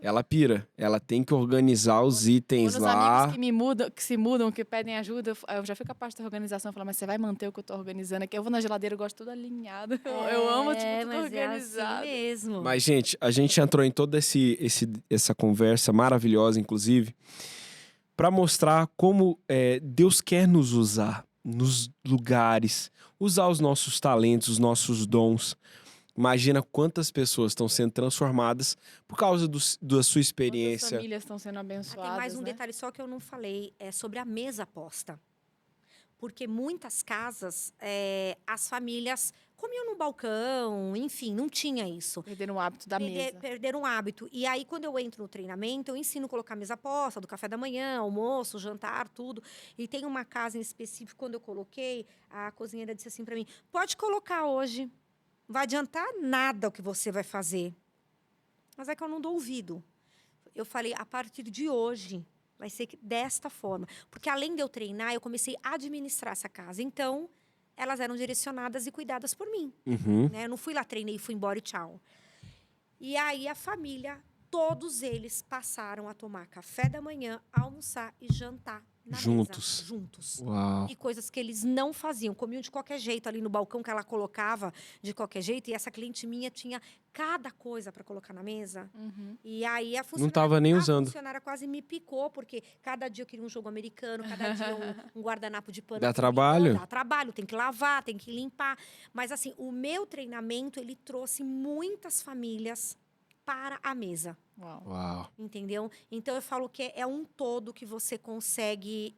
Speaker 2: ela pira. Ela tem que organizar os itens
Speaker 1: Quando os
Speaker 2: lá.
Speaker 1: amigos que se mudam, que pedem ajuda, eu já fico a parte da organização. Eu falo, mas você vai manter o que eu tô organizando aqui? Eu vou na geladeira, eu gosto tudo alinhado. Eu amo, tipo, tudo
Speaker 3: mas
Speaker 1: organizado.
Speaker 3: É assim mesmo.
Speaker 2: Mas, gente, a gente entrou em toda essa conversa maravilhosa, inclusive, para mostrar como Deus quer nos usar nos lugares, usar os nossos talentos, os nossos dons. Imagina quantas pessoas estão sendo transformadas por causa da sua experiência.
Speaker 1: Quantas famílias estão sendo abençoadas,
Speaker 3: Tem mais um
Speaker 1: né?
Speaker 3: detalhe só que eu não falei, é sobre a mesa posta. Porque muitas casas, as famílias comiam no balcão, enfim, não tinha isso.
Speaker 1: Perderam o hábito da mesa.
Speaker 3: Perderam um hábito. E aí, quando eu entro no treinamento, eu ensino a colocar a mesa posta, do café da manhã, almoço, jantar, tudo. E tem uma casa em específico, quando eu coloquei, a cozinheira disse assim para mim, pode colocar hoje, não vai adiantar nada o que você vai fazer. Mas é que eu não dou ouvido. Eu falei, a partir de hoje, vai ser desta forma. Porque além de eu treinar, eu comecei a administrar essa casa. Então, elas eram direcionadas e cuidadas por mim.
Speaker 2: Uhum.
Speaker 3: Né? Eu não fui lá, treinei, fui embora e tchau. E aí, a família, todos eles passaram a tomar café da manhã, almoçar e jantar na
Speaker 2: Juntos.
Speaker 3: mesa, juntos.
Speaker 2: Uau.
Speaker 3: E coisas que eles não faziam. Comiam de qualquer jeito ali no balcão que ela colocava de qualquer jeito. E essa cliente minha tinha cada coisa para colocar na mesa.
Speaker 1: Uhum.
Speaker 3: E aí
Speaker 2: Não tava nem usando.
Speaker 3: A funcionária quase me picou, porque cada dia eu queria um jogo americano, cada dia um guardanapo de pano.
Speaker 2: Dá trabalho.
Speaker 3: Dá trabalho, tem que lavar, tem que limpar. Mas assim, o meu treinamento, ele trouxe muitas famílias para a mesa.
Speaker 1: Uau.
Speaker 2: Uau.
Speaker 3: Entendeu? Então, eu falo que é um todo que você consegue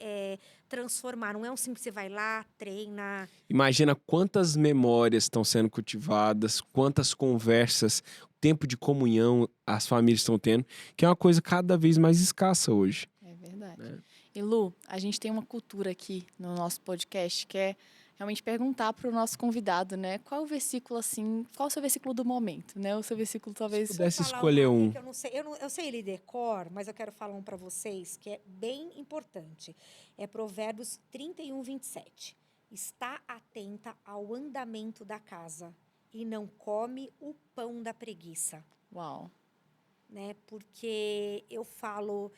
Speaker 3: transformar. Não é um simples, você vai lá, treina.
Speaker 2: Imagina quantas memórias estão sendo cultivadas, quantas conversas, tempo de comunhão as famílias estão tendo, que é uma coisa cada vez mais escassa hoje.
Speaker 1: É verdade.
Speaker 2: É.
Speaker 1: E Lu, a gente tem uma cultura aqui no nosso podcast que é realmente perguntar para o nosso convidado, né? Qual o versículo, assim, qual o seu versículo do momento, né? O seu versículo talvez...
Speaker 2: Se pudesse
Speaker 3: Vou falar
Speaker 2: escolher
Speaker 3: uma aqui
Speaker 2: um.
Speaker 3: que eu não sei, eu sei ele de cor, mas eu quero falar um para vocês que é bem importante. É Provérbios 31, 27. Está atenta ao andamento da casa e não come o pão da preguiça.
Speaker 1: Uau.
Speaker 3: Né? Porque eu falo...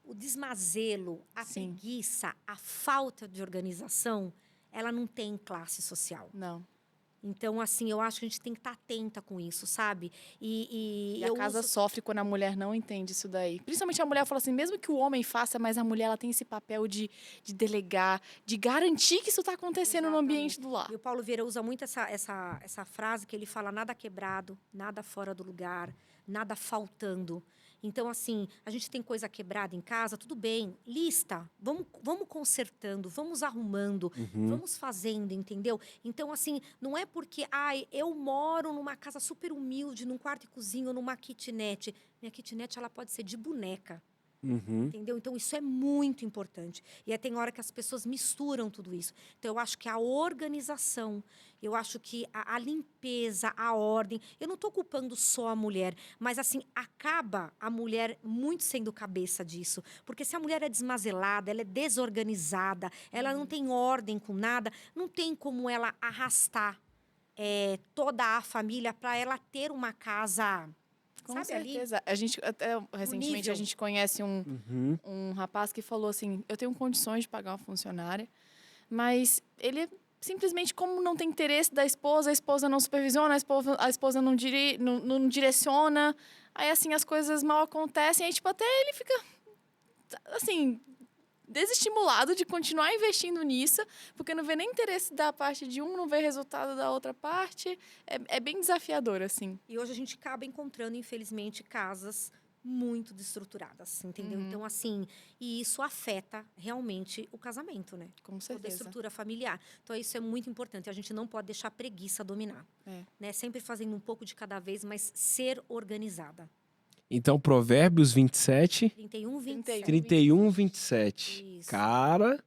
Speaker 3: o desmazelo, a
Speaker 1: Sim.
Speaker 3: preguiça, a falta de organização, ela não tem classe social.
Speaker 1: Não.
Speaker 3: Então, assim, eu acho que a gente tem que estar atenta com isso, sabe?
Speaker 1: E a casa sofre quando a mulher não entende isso daí. Principalmente a mulher fala assim, mesmo que o homem faça, mas a mulher ela tem esse papel de delegar, de garantir que isso está acontecendo no ambiente do lar.
Speaker 3: E o Paulo Vieira usa muito essa frase que ele fala, nada quebrado, nada fora do lugar, nada faltando. Então, assim, a gente tem coisa quebrada em casa, tudo bem, lista, vamos consertando, vamos arrumando, vamos fazendo, entendeu? Então, assim, não é porque, eu moro numa casa super humilde, num quarto e cozinha, ou numa kitnet. Minha kitnet, ela pode ser de boneca. Entendeu? Então, isso é muito importante. E aí tem hora que as pessoas misturam tudo isso. Então, eu acho que a organização, eu acho que a limpeza, a ordem... Eu não estou culpando só a mulher, mas, assim, acaba a mulher muito sendo cabeça disso. Porque se a mulher é desmazelada, ela é desorganizada, ela não tem ordem com nada, não tem como ela arrastar toda a família para ela ter uma casa...
Speaker 1: Com
Speaker 3: Sabe
Speaker 1: certeza. A gente, até recentemente,
Speaker 3: nível.
Speaker 1: a gente conhece um rapaz que falou assim, eu tenho condições de pagar uma funcionária, mas ele simplesmente, como não tem interesse da esposa, a esposa não supervisiona, a esposa não direciona, aí, assim, as coisas mal acontecem, aí, tipo, até ele fica, assim... desestimulado de continuar investindo nisso, porque não vê nem interesse da parte de um, não vê resultado da outra parte. É bem desafiador, assim.
Speaker 3: E hoje a gente acaba encontrando, infelizmente, casas muito destruturadas, entendeu? Então, assim, e isso afeta realmente o casamento, né?
Speaker 1: Com
Speaker 3: Toda a
Speaker 1: certeza.
Speaker 3: estrutura familiar. Então, isso é muito importante. A gente não pode deixar a preguiça dominar. Né? Sempre fazendo um pouco de cada vez, mas ser organizada.
Speaker 2: Então, Provérbios 27,
Speaker 3: 31, 27.
Speaker 2: 31, 27.
Speaker 3: Isso.
Speaker 2: Cara,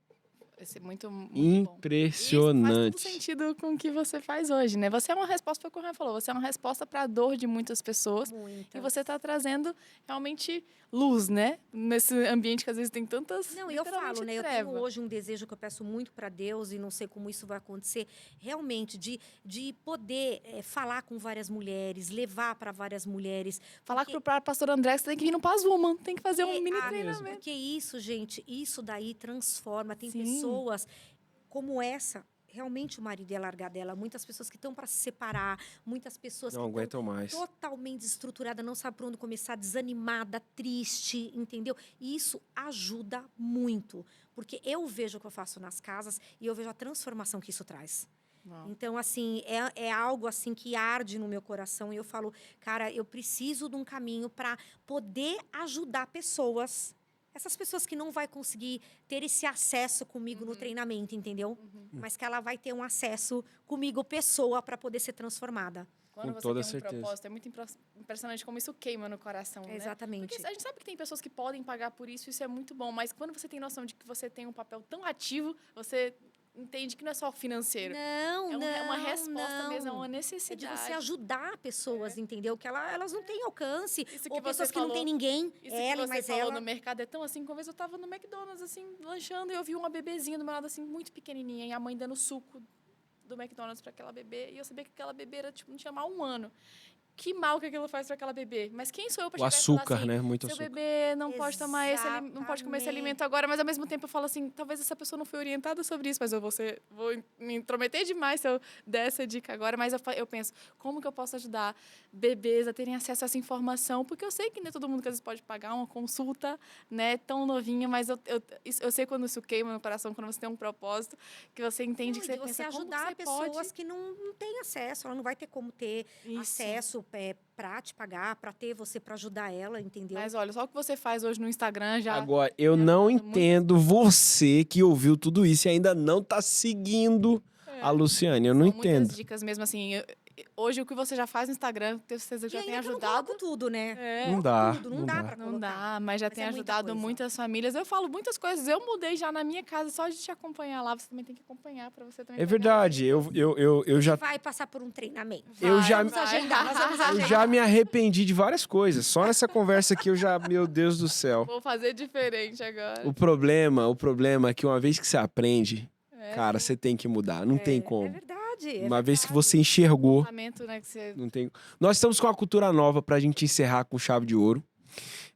Speaker 1: Vai ser muito bom.
Speaker 2: impressionante.
Speaker 1: Isso faz todo sentido com o que você faz hoje, né? Você é uma resposta, foi o que o Ryan falou, você é uma resposta para a dor de muitas pessoas.
Speaker 3: Muita.
Speaker 1: E você está trazendo realmente luz, né? Nesse ambiente que às vezes tem tantas.
Speaker 3: Não, e eu falo, né? Eu tenho
Speaker 1: treva.
Speaker 3: hoje um desejo que eu peço muito para Deus e não sei como isso vai acontecer, realmente de poder falar com várias mulheres, levar para várias mulheres.
Speaker 1: Falar para o pastor André que você tem que ir no Paz Woman, tem que fazer um mini
Speaker 2: mesmo.
Speaker 1: treinamento.
Speaker 3: Porque isso, gente, isso daí transforma. Tem
Speaker 1: Sim.
Speaker 3: pessoas como essa. Realmente o marido ia largar dela. Muitas pessoas que estão para se separar, muitas pessoas
Speaker 2: Não
Speaker 3: que
Speaker 2: aguentam mais.
Speaker 3: totalmente desestruturada, não sabe por onde começar, desanimada, triste, entendeu? E isso ajuda muito, porque eu vejo o que eu faço nas casas e eu vejo a transformação que isso traz.
Speaker 1: Uau.
Speaker 3: Então, assim, é algo assim que arde no meu coração e eu falo, cara, eu preciso de um caminho para poder ajudar pessoas. Essas pessoas que não vai conseguir ter esse acesso comigo no treinamento, entendeu? Mas que ela vai ter um acesso comigo, pessoa, para poder ser transformada.
Speaker 1: Quando
Speaker 2: Com
Speaker 1: você
Speaker 2: toda
Speaker 1: tem um
Speaker 2: certeza.
Speaker 1: propósito, é muito impressionante como isso queima no coração, né?
Speaker 3: Exatamente.
Speaker 1: Porque a gente sabe que tem pessoas que podem pagar por isso, isso é muito bom. Mas quando você tem noção de que você tem um papel tão ativo, você entende que não é só financeiro.
Speaker 3: Não,
Speaker 1: É uma resposta mesmo, é uma
Speaker 3: É
Speaker 1: necessidade.
Speaker 3: de você ajudar pessoas, entendeu? Que elas não têm alcance.
Speaker 1: Isso que
Speaker 3: Ou
Speaker 1: você
Speaker 3: pessoas que não
Speaker 1: falou-
Speaker 3: têm ninguém.
Speaker 1: Isso
Speaker 3: Ela,
Speaker 1: que você
Speaker 3: mas
Speaker 1: falou
Speaker 3: ela...
Speaker 1: no mercado é tão assim, que uma vez eu tava no McDonald's, assim, lanchando, e eu vi uma bebezinha do meu lado, assim, muito pequenininha, e a mãe dando suco do McDonald's para aquela bebê, e eu sabia que aquela bebê era, tipo, não tinha mal um ano. que mal que aquilo faz para aquela bebê. Mas quem sou eu para
Speaker 2: O
Speaker 1: chegar e falar
Speaker 2: açúcar,
Speaker 1: assim,
Speaker 2: né? Muito
Speaker 1: seu
Speaker 2: açúcar.
Speaker 1: bebê não pode tomar não pode comer esse
Speaker 3: Exatamente.
Speaker 1: alimento agora, mas ao mesmo tempo eu falo assim, talvez essa pessoa não foi orientada sobre isso, mas eu vou me intrometer demais se eu der essa dica agora, mas eu penso, como que eu posso ajudar bebês a terem acesso a essa informação? Porque eu sei que nem todo mundo que às vezes pode pagar uma consulta, né, tão novinha, mas eu sei quando isso queima no coração, quando você tem um propósito, que você entende
Speaker 3: Não,
Speaker 1: que
Speaker 3: e de
Speaker 1: você
Speaker 3: você
Speaker 1: pensa, como
Speaker 3: ajudar
Speaker 1: você
Speaker 3: pessoas
Speaker 1: pode...
Speaker 3: que não têm acesso, ela não vai ter como ter
Speaker 1: Isso.
Speaker 3: acesso para te pagar, para ter você para ajudar ela, entendeu?
Speaker 1: Mas olha, só o que você faz hoje no Instagram já...
Speaker 2: Agora, eu
Speaker 1: me
Speaker 2: não
Speaker 1: ajuda muito.
Speaker 2: entendo você que ouviu tudo isso e ainda não tá seguindo a Luciane. Eu não
Speaker 1: São
Speaker 2: entendo.
Speaker 1: muitas dicas mesmo, assim. Hoje, o que você já faz no Instagram, tenho certeza que
Speaker 3: E
Speaker 1: já tem
Speaker 3: ainda que eu não
Speaker 1: ajudado.
Speaker 3: coloco tudo, né?
Speaker 1: É.
Speaker 2: Não dá.
Speaker 3: Tudo, não dá pra
Speaker 1: Não
Speaker 3: colocar.
Speaker 1: dá, mas já
Speaker 3: Mas
Speaker 1: tem
Speaker 3: é muita
Speaker 1: ajudado
Speaker 3: coisa.
Speaker 1: muitas famílias. Eu falo muitas coisas. Eu mudei já na minha casa, só de te acompanhar lá. Você também tem que acompanhar para você também
Speaker 2: É
Speaker 1: pegar
Speaker 2: verdade.
Speaker 1: dicas.
Speaker 2: Eu já,
Speaker 3: Vai passar por um treinamento.
Speaker 2: eu já,
Speaker 3: Vamos agendar, nós vamos
Speaker 2: eu
Speaker 3: agendar.
Speaker 2: já me arrependi de várias coisas. Só nessa conversa aqui eu já, meu Deus do céu.
Speaker 1: Vou fazer diferente agora.
Speaker 2: O problema é que uma vez que você aprende, cara, você tem que mudar. Não tem
Speaker 3: É
Speaker 2: como.
Speaker 3: verdade.
Speaker 2: Uma vez que você enxergou,
Speaker 1: Comportamento, né, que você...
Speaker 2: não tem. Nós estamos com uma cultura nova pra gente encerrar com chave de ouro.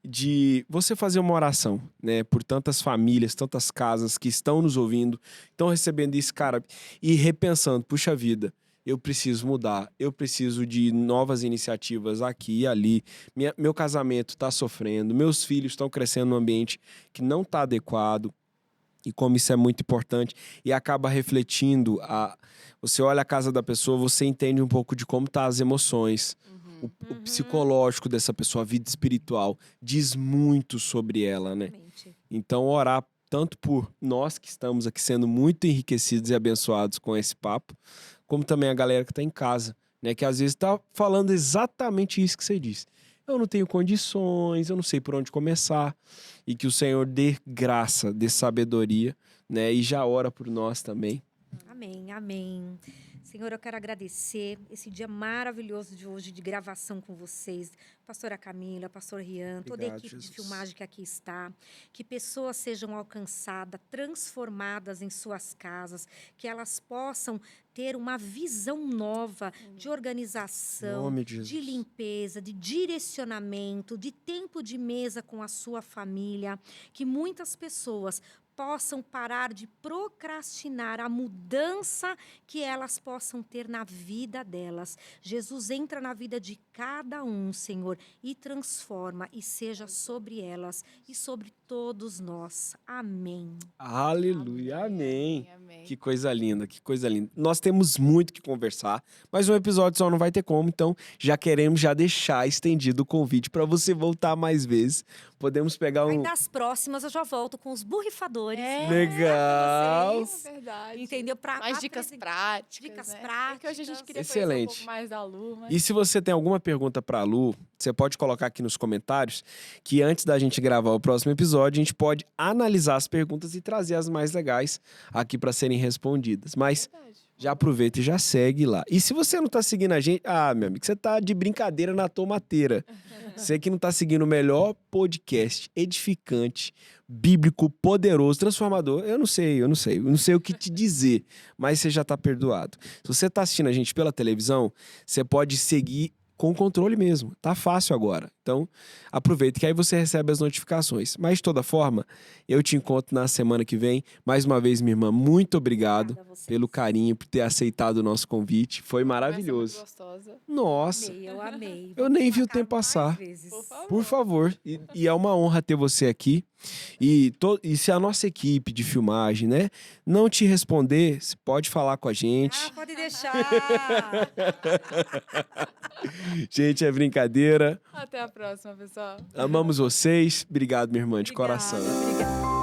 Speaker 2: De você fazer uma oração, né? Por tantas famílias, tantas casas que estão nos ouvindo, estão recebendo isso, cara, e repensando, puxa vida, eu preciso mudar, eu preciso de novas iniciativas aqui e ali. Meu casamento está sofrendo, meus filhos estão crescendo num ambiente que não está adequado. E como isso é muito importante e acaba refletindo, você olha a casa da pessoa, você entende um pouco de como tá as emoções, o psicológico dessa pessoa, a vida espiritual, diz muito sobre ela, né?
Speaker 3: Exatamente.
Speaker 2: Então orar tanto por nós que estamos aqui sendo muito enriquecidos e abençoados com esse papo, como também a galera que tá em casa, né? Que às vezes tá falando exatamente isso que você disse. Eu não tenho condições, eu não sei por onde começar. E que o Senhor dê graça, dê sabedoria, né? E já ora por nós também.
Speaker 3: Amém, amém. Senhor, eu quero agradecer esse dia maravilhoso de hoje de gravação com vocês. Pastora Camila, pastor Rian, toda a
Speaker 2: Obrigado,
Speaker 3: equipe de
Speaker 2: Jesus.
Speaker 3: filmagem que aqui está. Que pessoas sejam alcançadas, transformadas em suas casas. Que elas possam ter uma visão nova de
Speaker 2: Em
Speaker 3: organização,
Speaker 2: nome de Jesus.
Speaker 3: de limpeza, de direcionamento, de tempo de mesa com a sua família. Que muitas pessoas possam parar de procrastinar a mudança que elas possam ter na vida delas. Jesus entra na vida de cada um, Senhor, e transforma e seja sobre elas e sobre todos nós. Amém.
Speaker 2: Aleluia, amém.
Speaker 1: Amém.
Speaker 2: Que coisa linda, que coisa linda. Nós temos muito que conversar, mas um episódio só não vai ter como, então já queremos já deixar estendido o convite para você voltar mais vezes. Podemos pegar
Speaker 3: Aí
Speaker 2: um...
Speaker 3: das próximas eu já volto com os borrifadores.
Speaker 2: Legal.
Speaker 3: Vocês,
Speaker 1: Verdade.
Speaker 3: Entendeu? Pra
Speaker 1: Mais dicas
Speaker 3: apresentar-
Speaker 1: práticas,
Speaker 3: Dicas
Speaker 1: né?
Speaker 3: práticas.
Speaker 1: É que hoje a gente queria
Speaker 2: Excelente.
Speaker 1: conhecer um pouco mais da Lu, mas...
Speaker 2: E se você tem alguma pergunta para a Lu, você pode colocar aqui nos comentários, que antes da gente gravar o próximo episódio, a gente pode analisar as perguntas e trazer as mais legais aqui para serem respondidas. Mas
Speaker 1: Verdade.
Speaker 2: já aproveita e já segue lá. E se você não tá seguindo a gente, meu amigo, você tá de brincadeira na tomateira. Você que não tá seguindo o melhor podcast edificante, bíblico, poderoso, transformador, eu não sei o que te dizer, mas você já tá perdoado. Se você tá assistindo a gente pela televisão, você pode seguir com controle mesmo. Tá fácil agora. Então, aproveita que aí você recebe as notificações. Mas, de toda forma, eu te encontro na semana que vem. Mais uma vez, minha irmã, muito obrigado
Speaker 3: Obrigada a vocês.
Speaker 2: pelo carinho, por ter aceitado o nosso convite. Foi
Speaker 1: Conversa
Speaker 2: maravilhoso.
Speaker 1: muito gostosa.
Speaker 2: Nossa,
Speaker 3: Amei, eu amei.
Speaker 2: Eu
Speaker 3: Vamos
Speaker 2: nem vi o
Speaker 3: marcar
Speaker 2: tempo
Speaker 3: mais
Speaker 2: passar.
Speaker 3: vezes.
Speaker 1: Por favor.
Speaker 2: por favor. E é uma honra ter você aqui. E se a nossa equipe de filmagem, né, não te responder, você pode falar com a gente.
Speaker 3: Pode deixar.
Speaker 2: Gente, é brincadeira.
Speaker 1: Até a próxima, pessoal.
Speaker 2: Amamos vocês. Obrigado, minha irmã, de
Speaker 3: Obrigada,
Speaker 2: coração.
Speaker 3: obrigada.